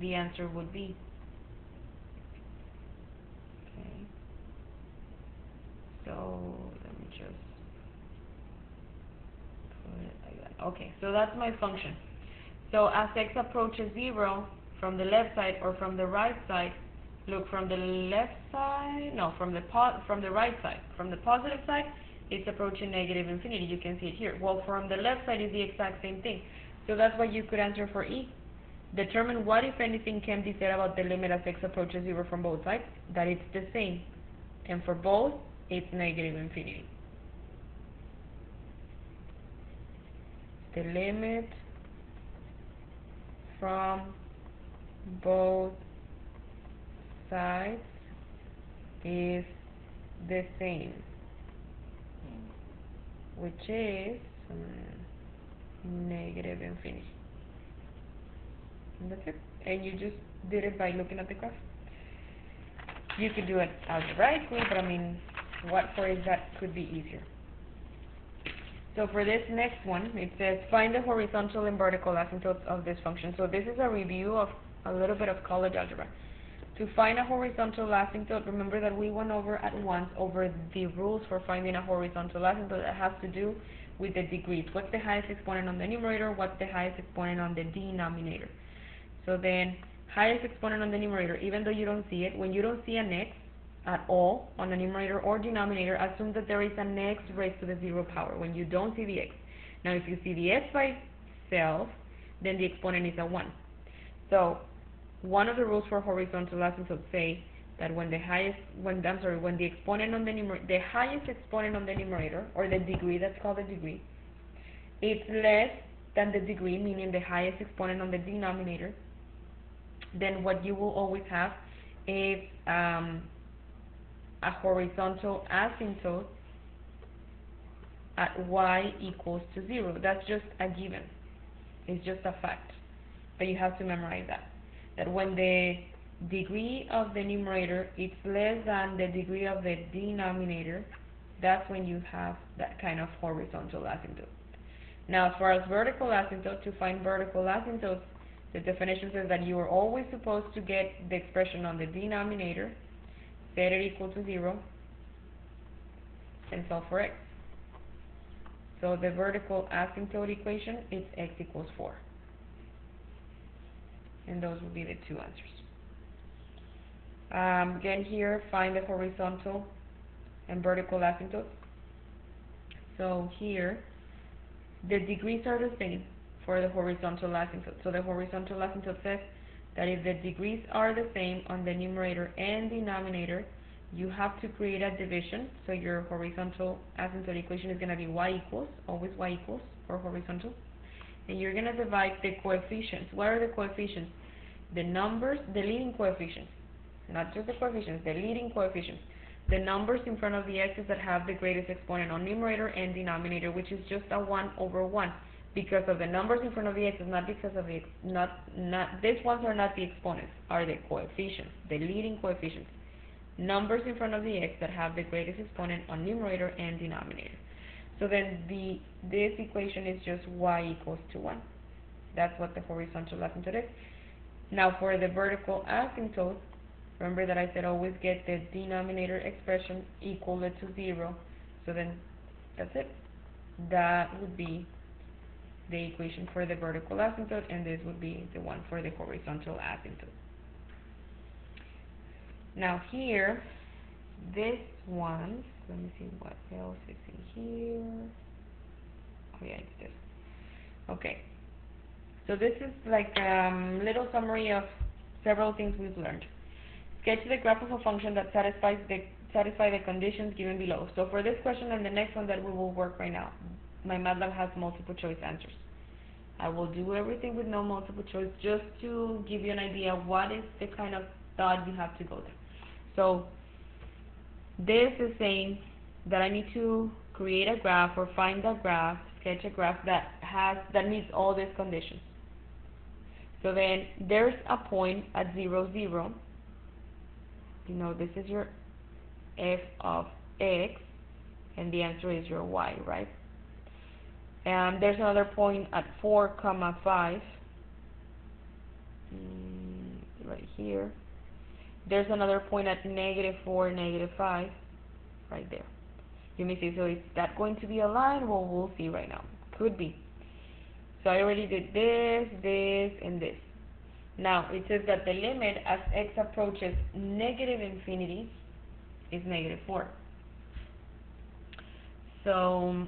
the answer would be. Okay. So let me just put it like that. Okay, so that's my function. So as x approaches 0 from the left side or from the right side, look, from the left side, no, from the right side. From the positive side, it's approaching negative infinity. You can see it here. Well, from the left side is the exact same thing. So that's what you could answer for E. Determine what, if anything, can be said about the limit as x approaches 0 from both sides. That it's the same. And for both, it's negative infinity. The limit from both sides is the same, which is negative infinity. And that's it. And you just did it by looking at the graph. You could do it algebraically, but I mean, what for is that could be easier. So for this next one, it says find the horizontal and vertical asymptotes of this function. So this is a review of a little bit of college algebra. To find a horizontal asymptote, remember that we went over at once over the rules for finding a horizontal asymptote that has to do with the degrees. What's the highest exponent on the numerator? What's the highest exponent on the denominator? So then, highest exponent on the numerator, even though you don't see it, when you don't see an x at all on the numerator or denominator, assume that there is an x raised to the 0 power when you don't see the x. Now, if you see the x by itself, then the exponent is a 1. So, one of the rules for horizontal asymptotes say that when the exponent on the numerator, the highest exponent on the numerator, or the degree, that's called the degree, it's less than the degree, meaning the highest exponent on the denominator, then what you will always have is a horizontal asymptote at y equals to 0. That's just a given. It's just a fact. But you have to memorize that. That when the degree of the numerator is less than the degree of the denominator, that's when you have that kind of horizontal asymptote. Now, as far as vertical asymptote, to find vertical asymptotes, the definition says that you are always supposed to get the expression on the denominator, set it equal to 0, and solve for x. So the vertical asymptote equation is x equals 4. And those will be the two answers. Again here, find the horizontal and vertical asymptotes. So here, the degrees are the same for the horizontal asymptote. So the horizontal asymptote says that if the degrees are the same on the numerator and denominator, you have to create a division. So your horizontal asymptote equation is going to be y equals, always y equals for horizontal. And you're going to divide the coefficients. What are the coefficients? The numbers, the leading coefficients. Not just the coefficients, the leading coefficients. The numbers in front of the x's that have the greatest exponent on numerator and denominator, which is just a 1 over 1. Because of the numbers in front of the x's, not because of the, these ones are not the exponents, are the coefficients, the leading coefficients. Numbers in front of the x that have the greatest exponent on numerator and denominator. So then this equation is just y equals to 1. That's what the horizontal asymptote is. Now for the vertical asymptote, remember that I said always get the denominator expression equal to 0. So then that's it. That would be the equation for the vertical asymptote, and this would be the one for the horizontal asymptote. Now here, this one, let me see what else is in here. Oh yeah, it's this. Okay. So this is like a little summary of several things we've learned. Sketch the graph of a function that satisfy the conditions given below. So for this question and the next one that we will work right now, my MATLAB has multiple choice answers. I will do everything with no multiple choice just to give you an idea what is the kind of thought you have to go there. So this is saying that I need to create a graph or find a graph, sketch a graph that meets all these conditions. So then there's a point at 0, 0. You know, this is your f of x, and the answer is your y, right? And there's another point at 4 comma 5, right here. There's another point at -4, -5, right there. You may see, so is that going to be a line? Well, we'll see right now. Could be. So I already did this, this, and this. Now, it says that the limit as x approaches -infinity is -4. So,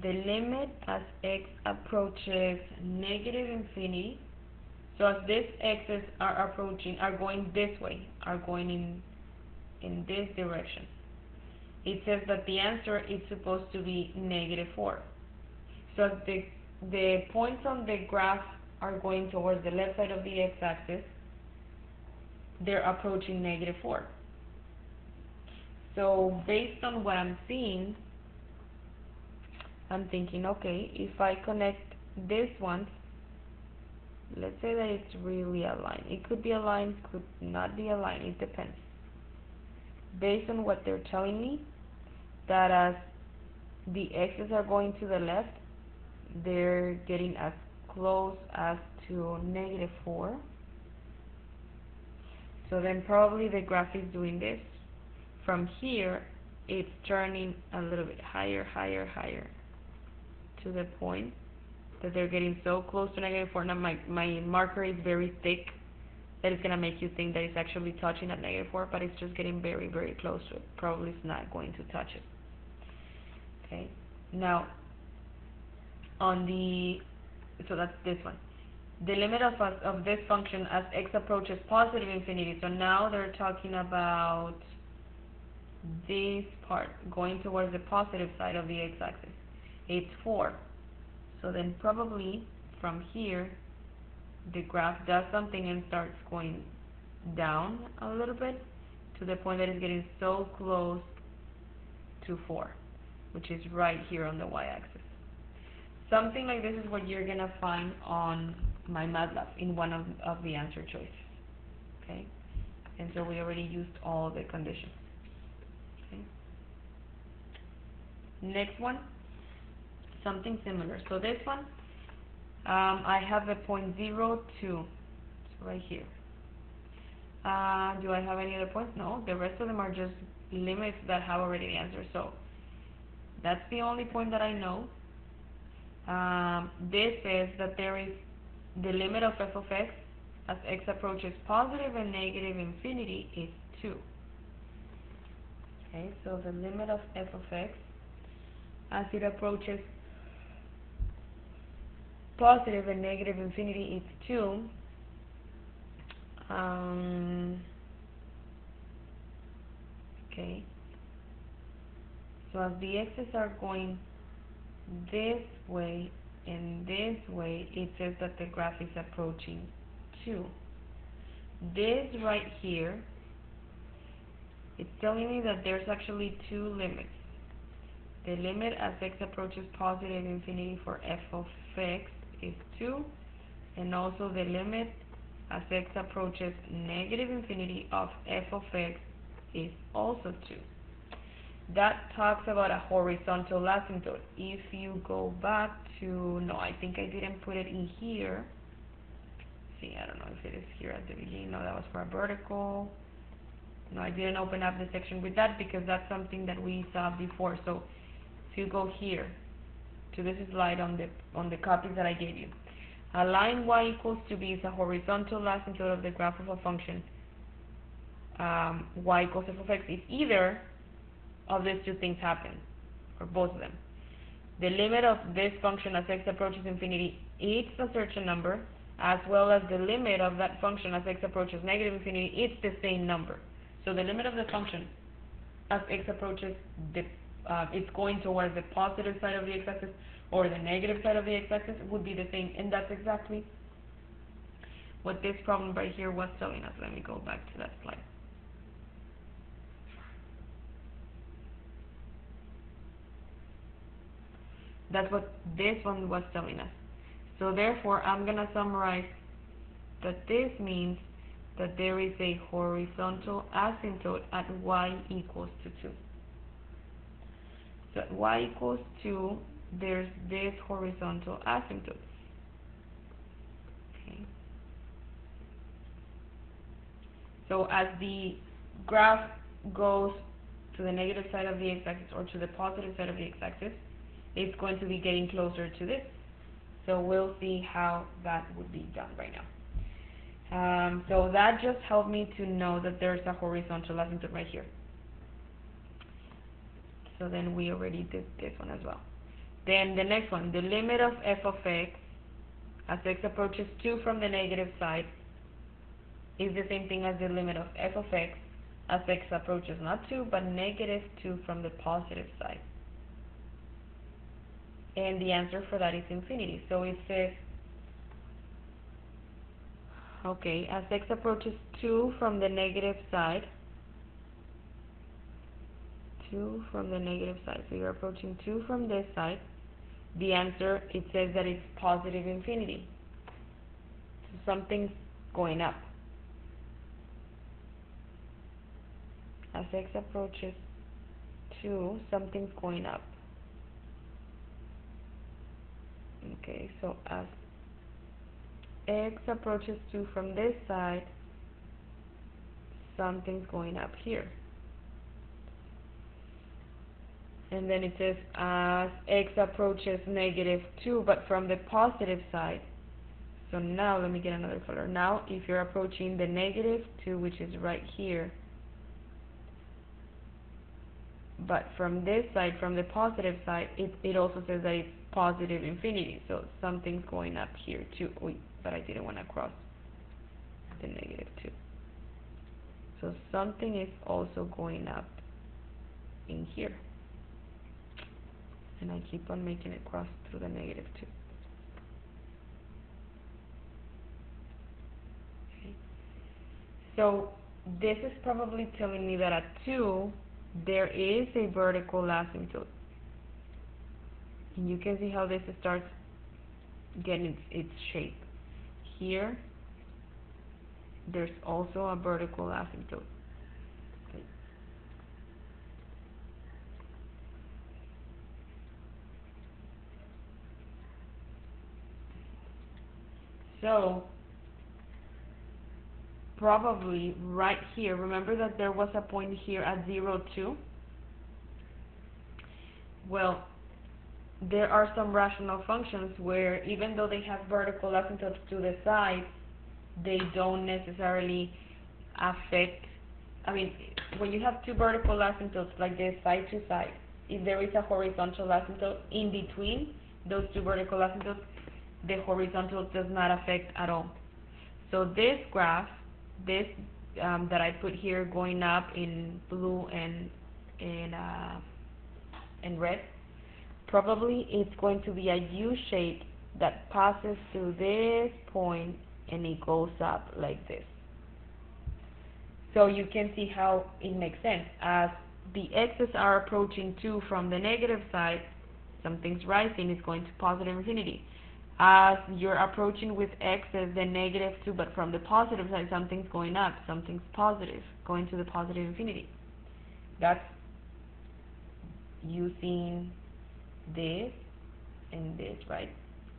the limit as x approaches -infinity, so as these x's are approaching, are going this way, are going in this direction, it says that the answer is supposed to be -4. So the points on the graph are going towards the left side of the x-axis. They're approaching -4. So based on what I'm seeing, I'm thinking, okay, if I connect this one, let's say that it's really a line. It could be a line, could not be a line, it depends. Based on what they're telling me, that as the x's are going to the left, they're getting as close as to -4. So then probably the graph is doing this. From here, it's turning a little bit higher, higher, higher, to the point that they're getting so close to -4. Now my marker is very thick, that it's going to make you think that it's actually touching at -4, but it's just getting very, very close to it. Probably it's not going to touch it. Okay, now on the, so that's this one. The limit of this function as x approaches +infinity, so now they're talking about this part, going towards the positive side of the x-axis. It's 4. So then probably from here, the graph does something and starts going down a little bit to the point that it's getting so close to 4, which is right here on the y-axis. Something like this is what you're going to find on MyMATLAB in one of the answer choices. Okay? And so we already used all the conditions. Okay? Next one, something similar. So this one, I have a point 0, 2, so right here. Do I have any other points? No, the rest of them are just limits that have already the answer. So that's the only point that I know. This says that there is the limit of f of x as x approaches positive and negative infinity is 2. Okay, so the limit of f of x as it approaches positive and negative infinity is 2. Okay, so as the x's are going this way and this way, it says that the graph is approaching 2. This right here, it's telling me that there's actually two limits. The limit as x approaches positive infinity for f of x is 2, and also the limit as x approaches negative infinity of f of x is also 2. That talks about a horizontal asymptote. If you go back to, no, I think I didn't put it in here. See, I don't know if it is here at the beginning. No, that was for a vertical. No, I didn't open up the section with that because that's something that we saw before. So if you go here to this slide on the copies that I gave you, a line y equals to b is a horizontal asymptote of the graph of a function y equals f of x if either of these two things happen, or both of them. The limit of this function as x approaches infinity is a certain number, as well as the limit of that function as x approaches negative infinity, it's the same number. So the limit of the function as x approaches, it's going towards the positive side of the x-axis or the negative side of the x-axis would be the same, and that's exactly what this problem right here was telling us. Let me go back to that slide. That's what this one was telling us. So therefore, I'm going to summarize that this means that there is a horizontal asymptote at y equals to 2. So at y equals 2, there's this horizontal asymptote. Okay. So as the graph goes to the negative side of the x-axis or to the positive side of the x-axis, it's going to be getting closer to this. So we'll see how that would be done right now. So that just helped me to know that there's a horizontal asymptote right here. So then we already did this one as well. Then the next one, the limit of f of x as x approaches 2 from the negative side is the same thing as the limit of f of x as x approaches not 2 but negative 2 from the positive side. And the answer for that is infinity. So it says, okay, as x approaches 2 from the negative side, 2 from the negative side, so you're approaching 2 from this side, the answer, it says that it's positive infinity. So something's going up. As x approaches 2, something's going up. Okay, so as x approaches 2 from this side, something's going up here. And then it says as x approaches negative 2 but from the positive side. So now let me get another color. Now if you're approaching the negative 2, which is right here, but from this side, from the positive side, it also says that it's positive infinity. So something's going up here too. Wait, but I didn't want to cross the negative 2. So something is also going up in here. And I keep on making it cross through the negative 2. Okay. So this is probably telling me that at 2, there is a vertical asymptote. And you can see how this starts getting its shape. Here, there's also a vertical asymptote. Okay. So, probably right here, remember that there was a point here at 0, 2? Well, there are some rational functions where even though they have vertical asymptotes to the sides, they don't necessarily affect, I mean, when you have two vertical asymptotes like this, side to side, if there is a horizontal asymptote in between those two vertical asymptotes, the horizontal does not affect at all. So this graph, this that I put here going up in blue and red, probably it's going to be a U shape that passes through this point and it goes up like this. So you can see how it makes sense. As the x's are approaching 2 from the negative side, something's rising, it's going to positive infinity. As you're approaching with x's the negative 2, but from the positive side, something's going up, something's positive, going to the positive infinity. That's using this and this, right,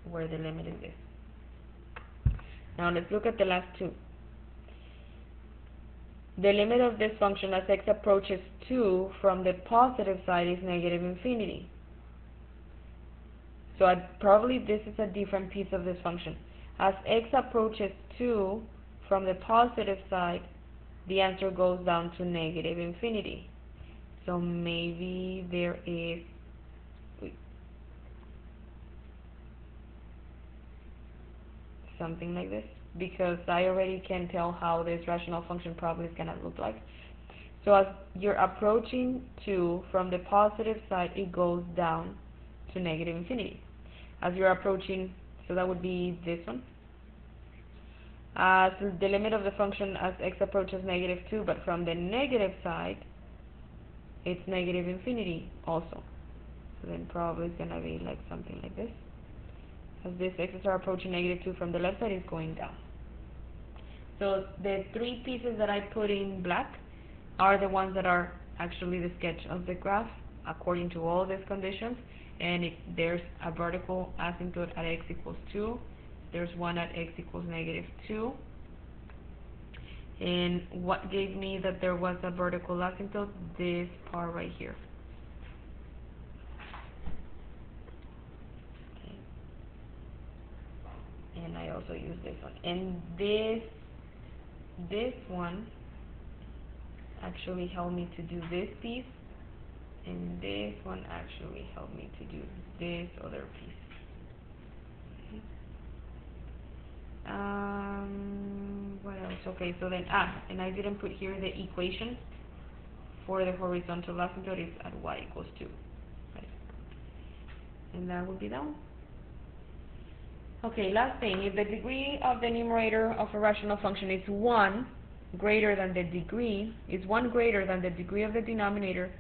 where the limit is this. Now let's look at the last two. The limit of this function as x approaches 2 from the positive side is negative infinity. So probably this is a different piece of this function. As x approaches 2 from the positive side, the answer goes down to negative infinity. So maybe there is something like this, because I already can tell how this rational function probably is going to look like. So as you're approaching 2 from the positive side, it goes down to negative infinity. As you're approaching, so that would be this one. As the limit of the function as x approaches negative 2, but from the negative side, it's negative infinity also. So then probably it's going to be like something like this. As this x's are approaching negative 2 from the left side, it's going down. So the three pieces that I put in black are the ones that are actually the sketch of the graph according to all these conditions. And if there's a vertical asymptote at x equals 2, there's one at x equals negative 2. And what gave me that there was a vertical asymptote? This part right here. Okay. And I also use this one. And this one actually helped me to do this piece, and this one actually helped me to do this other piece. What else? Okay, so then, and I didn't put here the equation for the horizontal asymptote is at y equals 2. Right? And that would be that one. Okay, last thing, if the degree of the numerator of a rational function is 1 greater than the degree, is 1 greater than the degree of the denominator,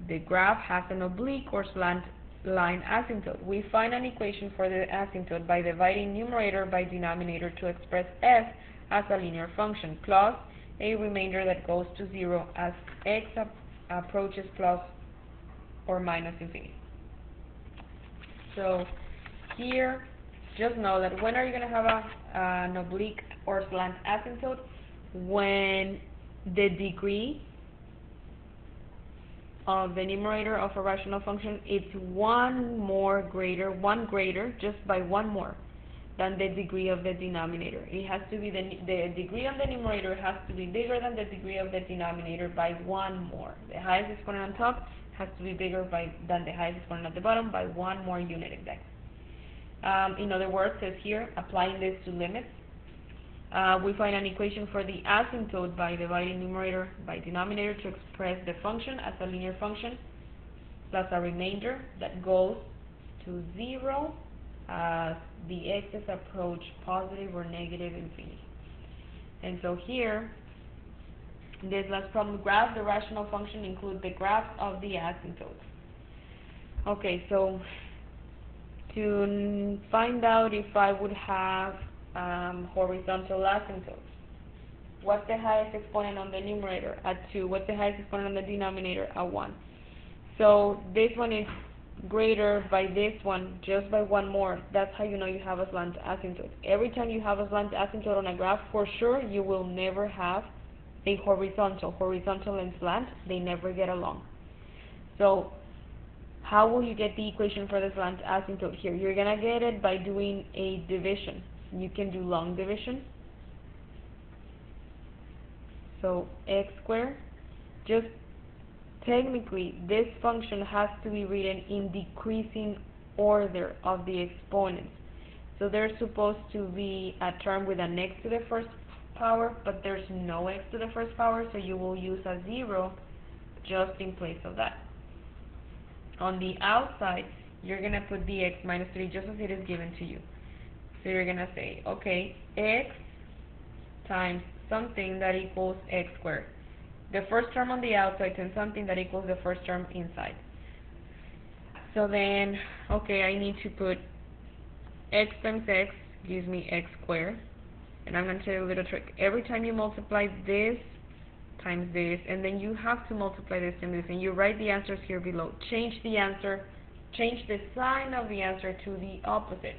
the graph has an oblique or slant line asymptote. We find an equation for the asymptote by dividing numerator by denominator to express f as a linear function, plus a remainder that goes to 0 as x approaches plus or minus infinity. So here, just know that when are you going to have an oblique or slant asymptote? When the degree of the numerator of a rational function is one greater, just by one more, than the degree of the denominator. It has to be the degree of the numerator has to be bigger than the degree of the denominator by one more. The highest exponent on top has to be bigger than the highest exponent at the bottom by one more unit exact. In other words, says here, applying this to limits, we find an equation for the asymptote by dividing numerator by denominator to express the function as a linear function plus a remainder that goes to 0 as the x's approach positive or negative infinity. And so here, in this last problem, graph the rational function include the graph of the asymptote. Okay, so to find out if I would have horizontal asymptotes, what's the highest exponent on the numerator? At 2. What's the highest exponent on the denominator? At 1. So this one is greater by this one just by one more. That's how you know you have a slant asymptote. Every time you have a slant asymptote on a graph, for sure you will never have a horizontal. Horizontal and slant, they never get along. So how will you get the equation for the slant asymptote here? You're going to get it by doing a division. You can do long division. So x squared, just technically this function has to be written in decreasing order of the exponents. So there's supposed to be a term with an x to the first power, but there's no x to the first power, so you will use a 0 just in place of that. On the outside, you're going to put the x minus 3 just as it is given to you. So you're going to say, okay, x times something that equals x squared. The first term on the outside times something that equals the first term inside. So then, okay, I need to put x times x gives me x squared. And I'm going to tell you a little trick. Every time you multiply this times this, and then you have to multiply this and this, and you write the answers here below. Change the answer, change the sign of the answer to the opposite.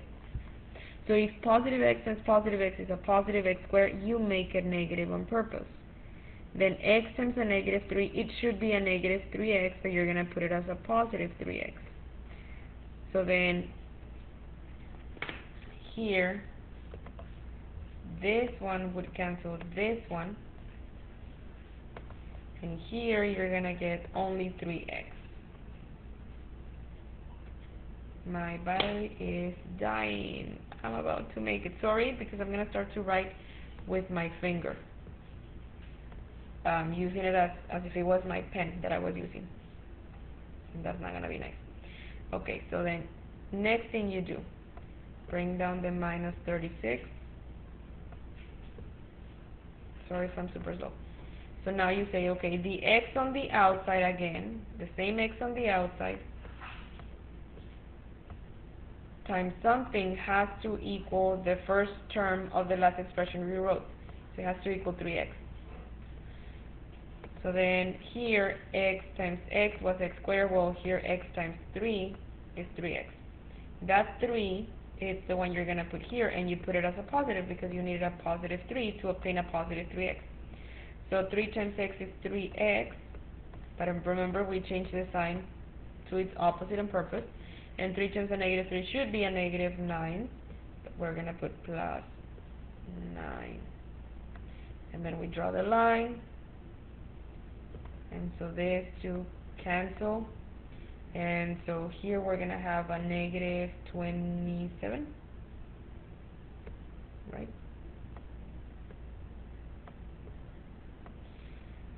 So if positive x times positive x is a positive x squared, you make it negative on purpose. Then x times a negative 3, it should be a negative 3x, but you're going to put it as a positive 3x. So then here, this one would cancel this one. And here you're going to get only 3x. My battery is dying. I'm about to make it. Sorry, because I'm going to start to write with my finger. Using it as if it was my pen that I was using. And that's not going to be nice. Okay, so then next thing you do, bring down the minus 36. Sorry if I'm super slow. So now you say, okay, the x on the outside again, the same x on the outside, times something has to equal the first term of the last expression we wrote. So it has to equal 3x. So then here x times x was x squared. Well, here x times 3 is 3x. That 3 is the one you're going to put here, and you put it as a positive because you needed a positive 3 to obtain a positive 3x. So 3 times x is 3x, but remember we changed the sign to its opposite on purpose, and 3 times a negative 3 should be a negative 9, but we're going to put plus 9. And then we draw the line, and so these two cancel, and so here we're going to have a negative 27, right?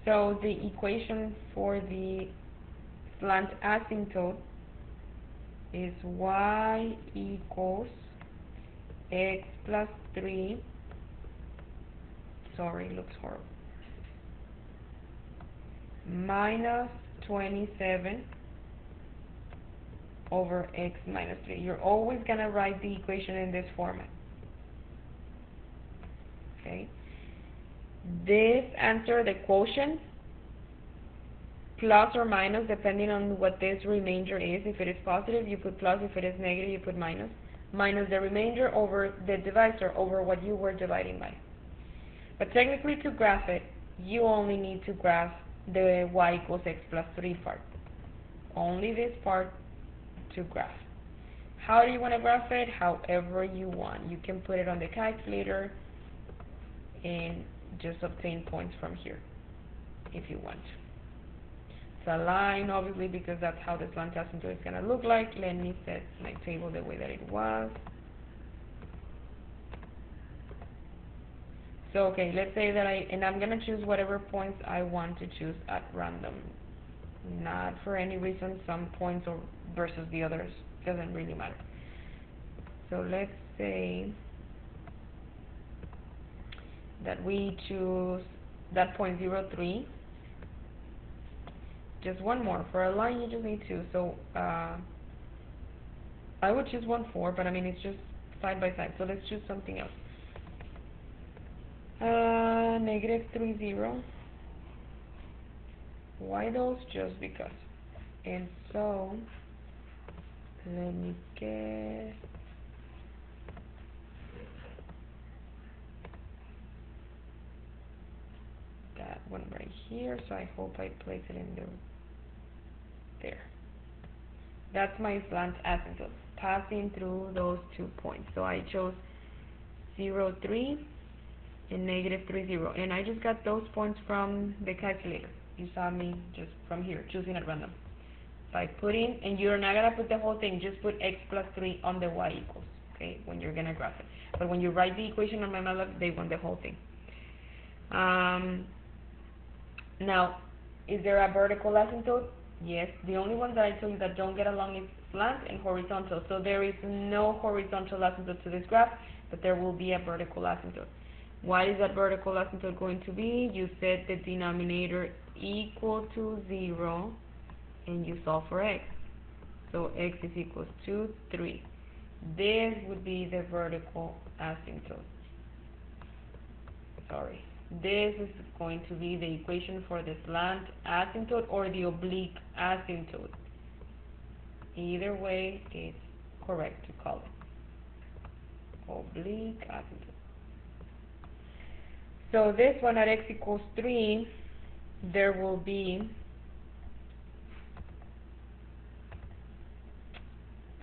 So the equation for the slant asymptote is y equals x plus 3, sorry, looks horrible, minus 27 over x minus 3. You're always going to write the equation in this format. Okay? This answer, the quotient, plus or minus depending on what this remainder is. If it is positive, you put plus. If it is negative, you put minus. Minus the remainder over the divisor over what you were dividing by. But technically, to graph it, you only need to graph the y equals x plus 3 part. Only this part to graph. How do you want to graph it? However you want. You can put it on the calculator and just obtain points from here if you want. It's a line, obviously, because that's how the slant asymptote is going to look like. Let me set my table the way that it was. So, okay, let's say that I'm going to choose whatever points I want to choose at random. Not for any reason, some points or versus the others, doesn't really matter. So let's say that we choose that point 0.3. Just one more. For a line, you just need two. So I would choose 1.4, but I mean it's just side by side. So let's choose something else. Negative 3.0. Why those? Just because. And so let me get that one right here. So I hope I place it in there. That's my slant asymptote, passing through those 2 points. So I chose 0.3 and negative 3.0, and I just got those points from the calculator. You saw me just from here choosing at random. By putting, and you're not gonna put the whole thing, just put x plus 3 on the y equals, okay, when you're gonna graph it. But when you write the equation on MATLAB, they want the whole thing. Now, is there a vertical asymptote? Yes. The only ones that I told you that don't get along is slant and horizontal. So there is no horizontal asymptote to this graph, but there will be a vertical asymptote. What is that vertical asymptote going to be? You set the denominator equal to 0, and you solve for x. So x is equals to 3. This would be the vertical asymptote. Sorry. This is going to be the equation for the slant asymptote or the oblique asymptote. Either way, it's correct to call it oblique asymptote. So this one at x equals 3, there will be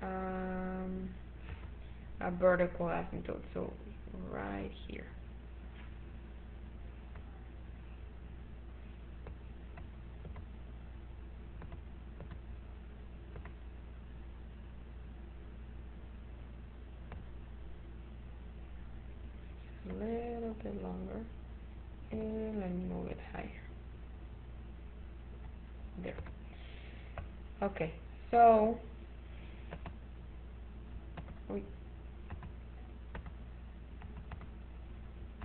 a vertical asymptote. So right here. A little bit longer, and let me move it higher. There. Okay, so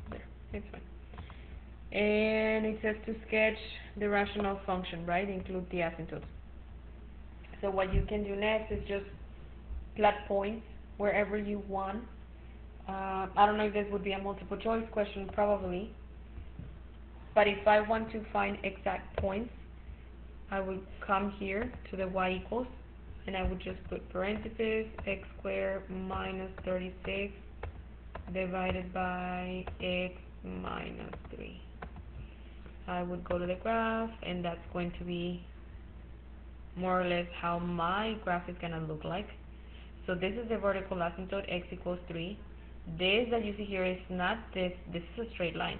there, it's fine. And it says to sketch the rational function, right? Include the asymptotes. So what you can do next is just plot points wherever you want. I don't know if this would be a multiple choice question, probably. But if I want to find exact points, I would come here to the y equals, and I would just put parentheses, x squared minus 36 divided by x minus 3. I would go to the graph, and that's going to be more or less how my graph is going to look like. So this is the vertical asymptote, x equals 3. This that you see here is not this, this is a straight line.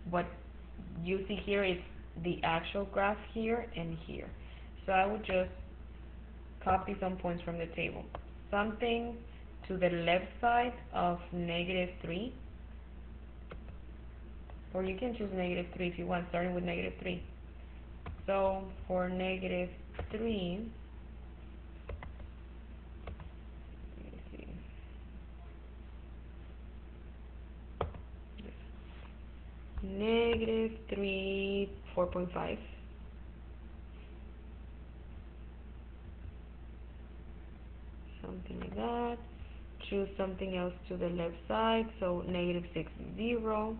What you see here is the actual graph here and here. So I would just copy some points from the table. Something to the left side of -3, or you can choose -3 if you want, starting with -3. So for -3, let me see. -3, 4.5. Something like that. Choose something else to the left side, so -6, 0.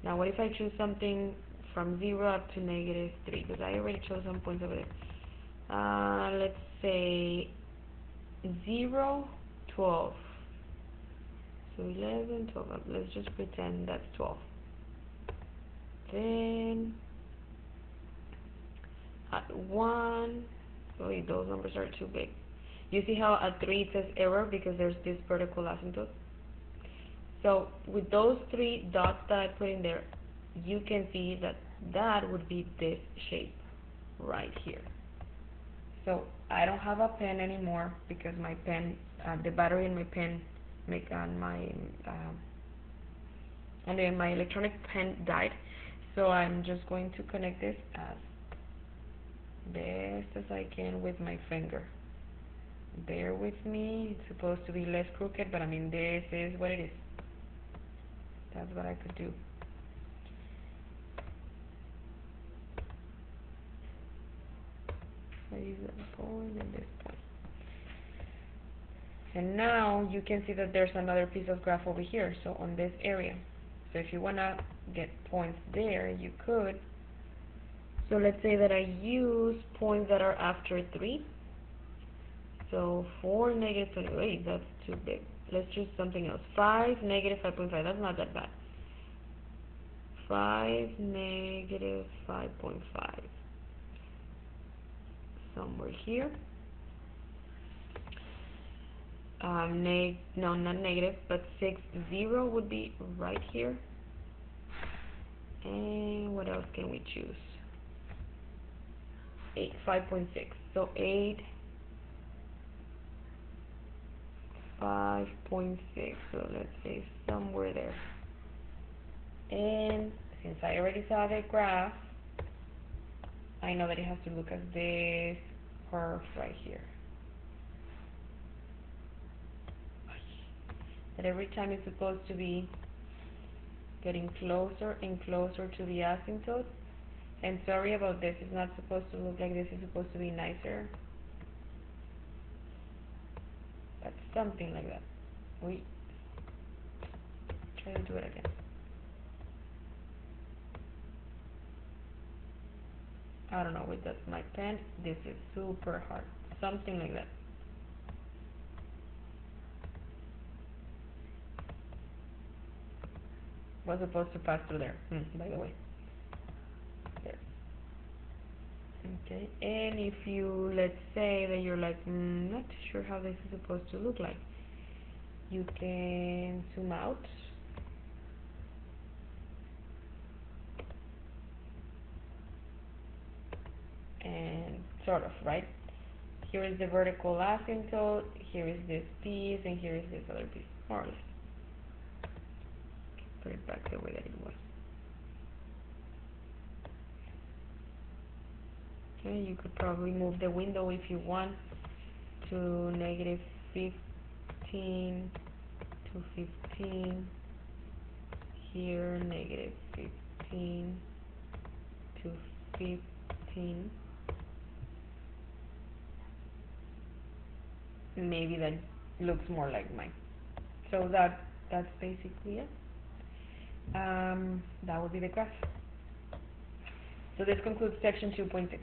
Now what if I choose something from 0 up to -3, because I already chose some points over there. Let's say 0, 12. So 11, 12, let's just pretend that's 12. Then at 1, wait, those numbers are too big. You see how at 3 it says error because there's this vertical asymptote? So with those 3 dots that I put in there, you can see that that would be this shape right here. So I don't have a pen anymore because my pen, the battery in my pen, my electronic pen died. So I'm just going to connect this as best as I can with my finger. Bear with me, it's supposed to be less crooked, but I mean this is what it is. That's what I could do. So use that point and this point. And now you can see that there's another piece of graph over here, so on this area. So if you want to get points there, you could. So let's say that I use points that are after 3. So for -28, that's too big. Let's choose something else. 5, -5.5, that's not that bad. 5, -5.5. Somewhere here. No, not negative, but 6, 0 would be right here. And what else can we choose? 8, 5.6. So 8, 5.6. So let's say somewhere there. And since I already saw the graph, I know that it has to look at this curve right here. That every time it's supposed to be getting closer and closer to the asymptote. And sorry about this, it's not supposed to look like this, it's supposed to be nicer. But something like that. We try to do it again. I don't know, with that my pen, this is super hard. Something like that. Was supposed to pass through there, by the way. There. Okay, and if you, let's say that you're like, not sure how this is supposed to look like, you can zoom out. And sort of, right? Here is the vertical asymptote, here is this piece, and here is this other piece, more or less. Put it back the way that it was. Okay, you could probably move the window if you want to -15 to 15. Here, -15 to 15. and maybe that looks more like mine. So that's basically it. That would be the graph. So this concludes section 2.6.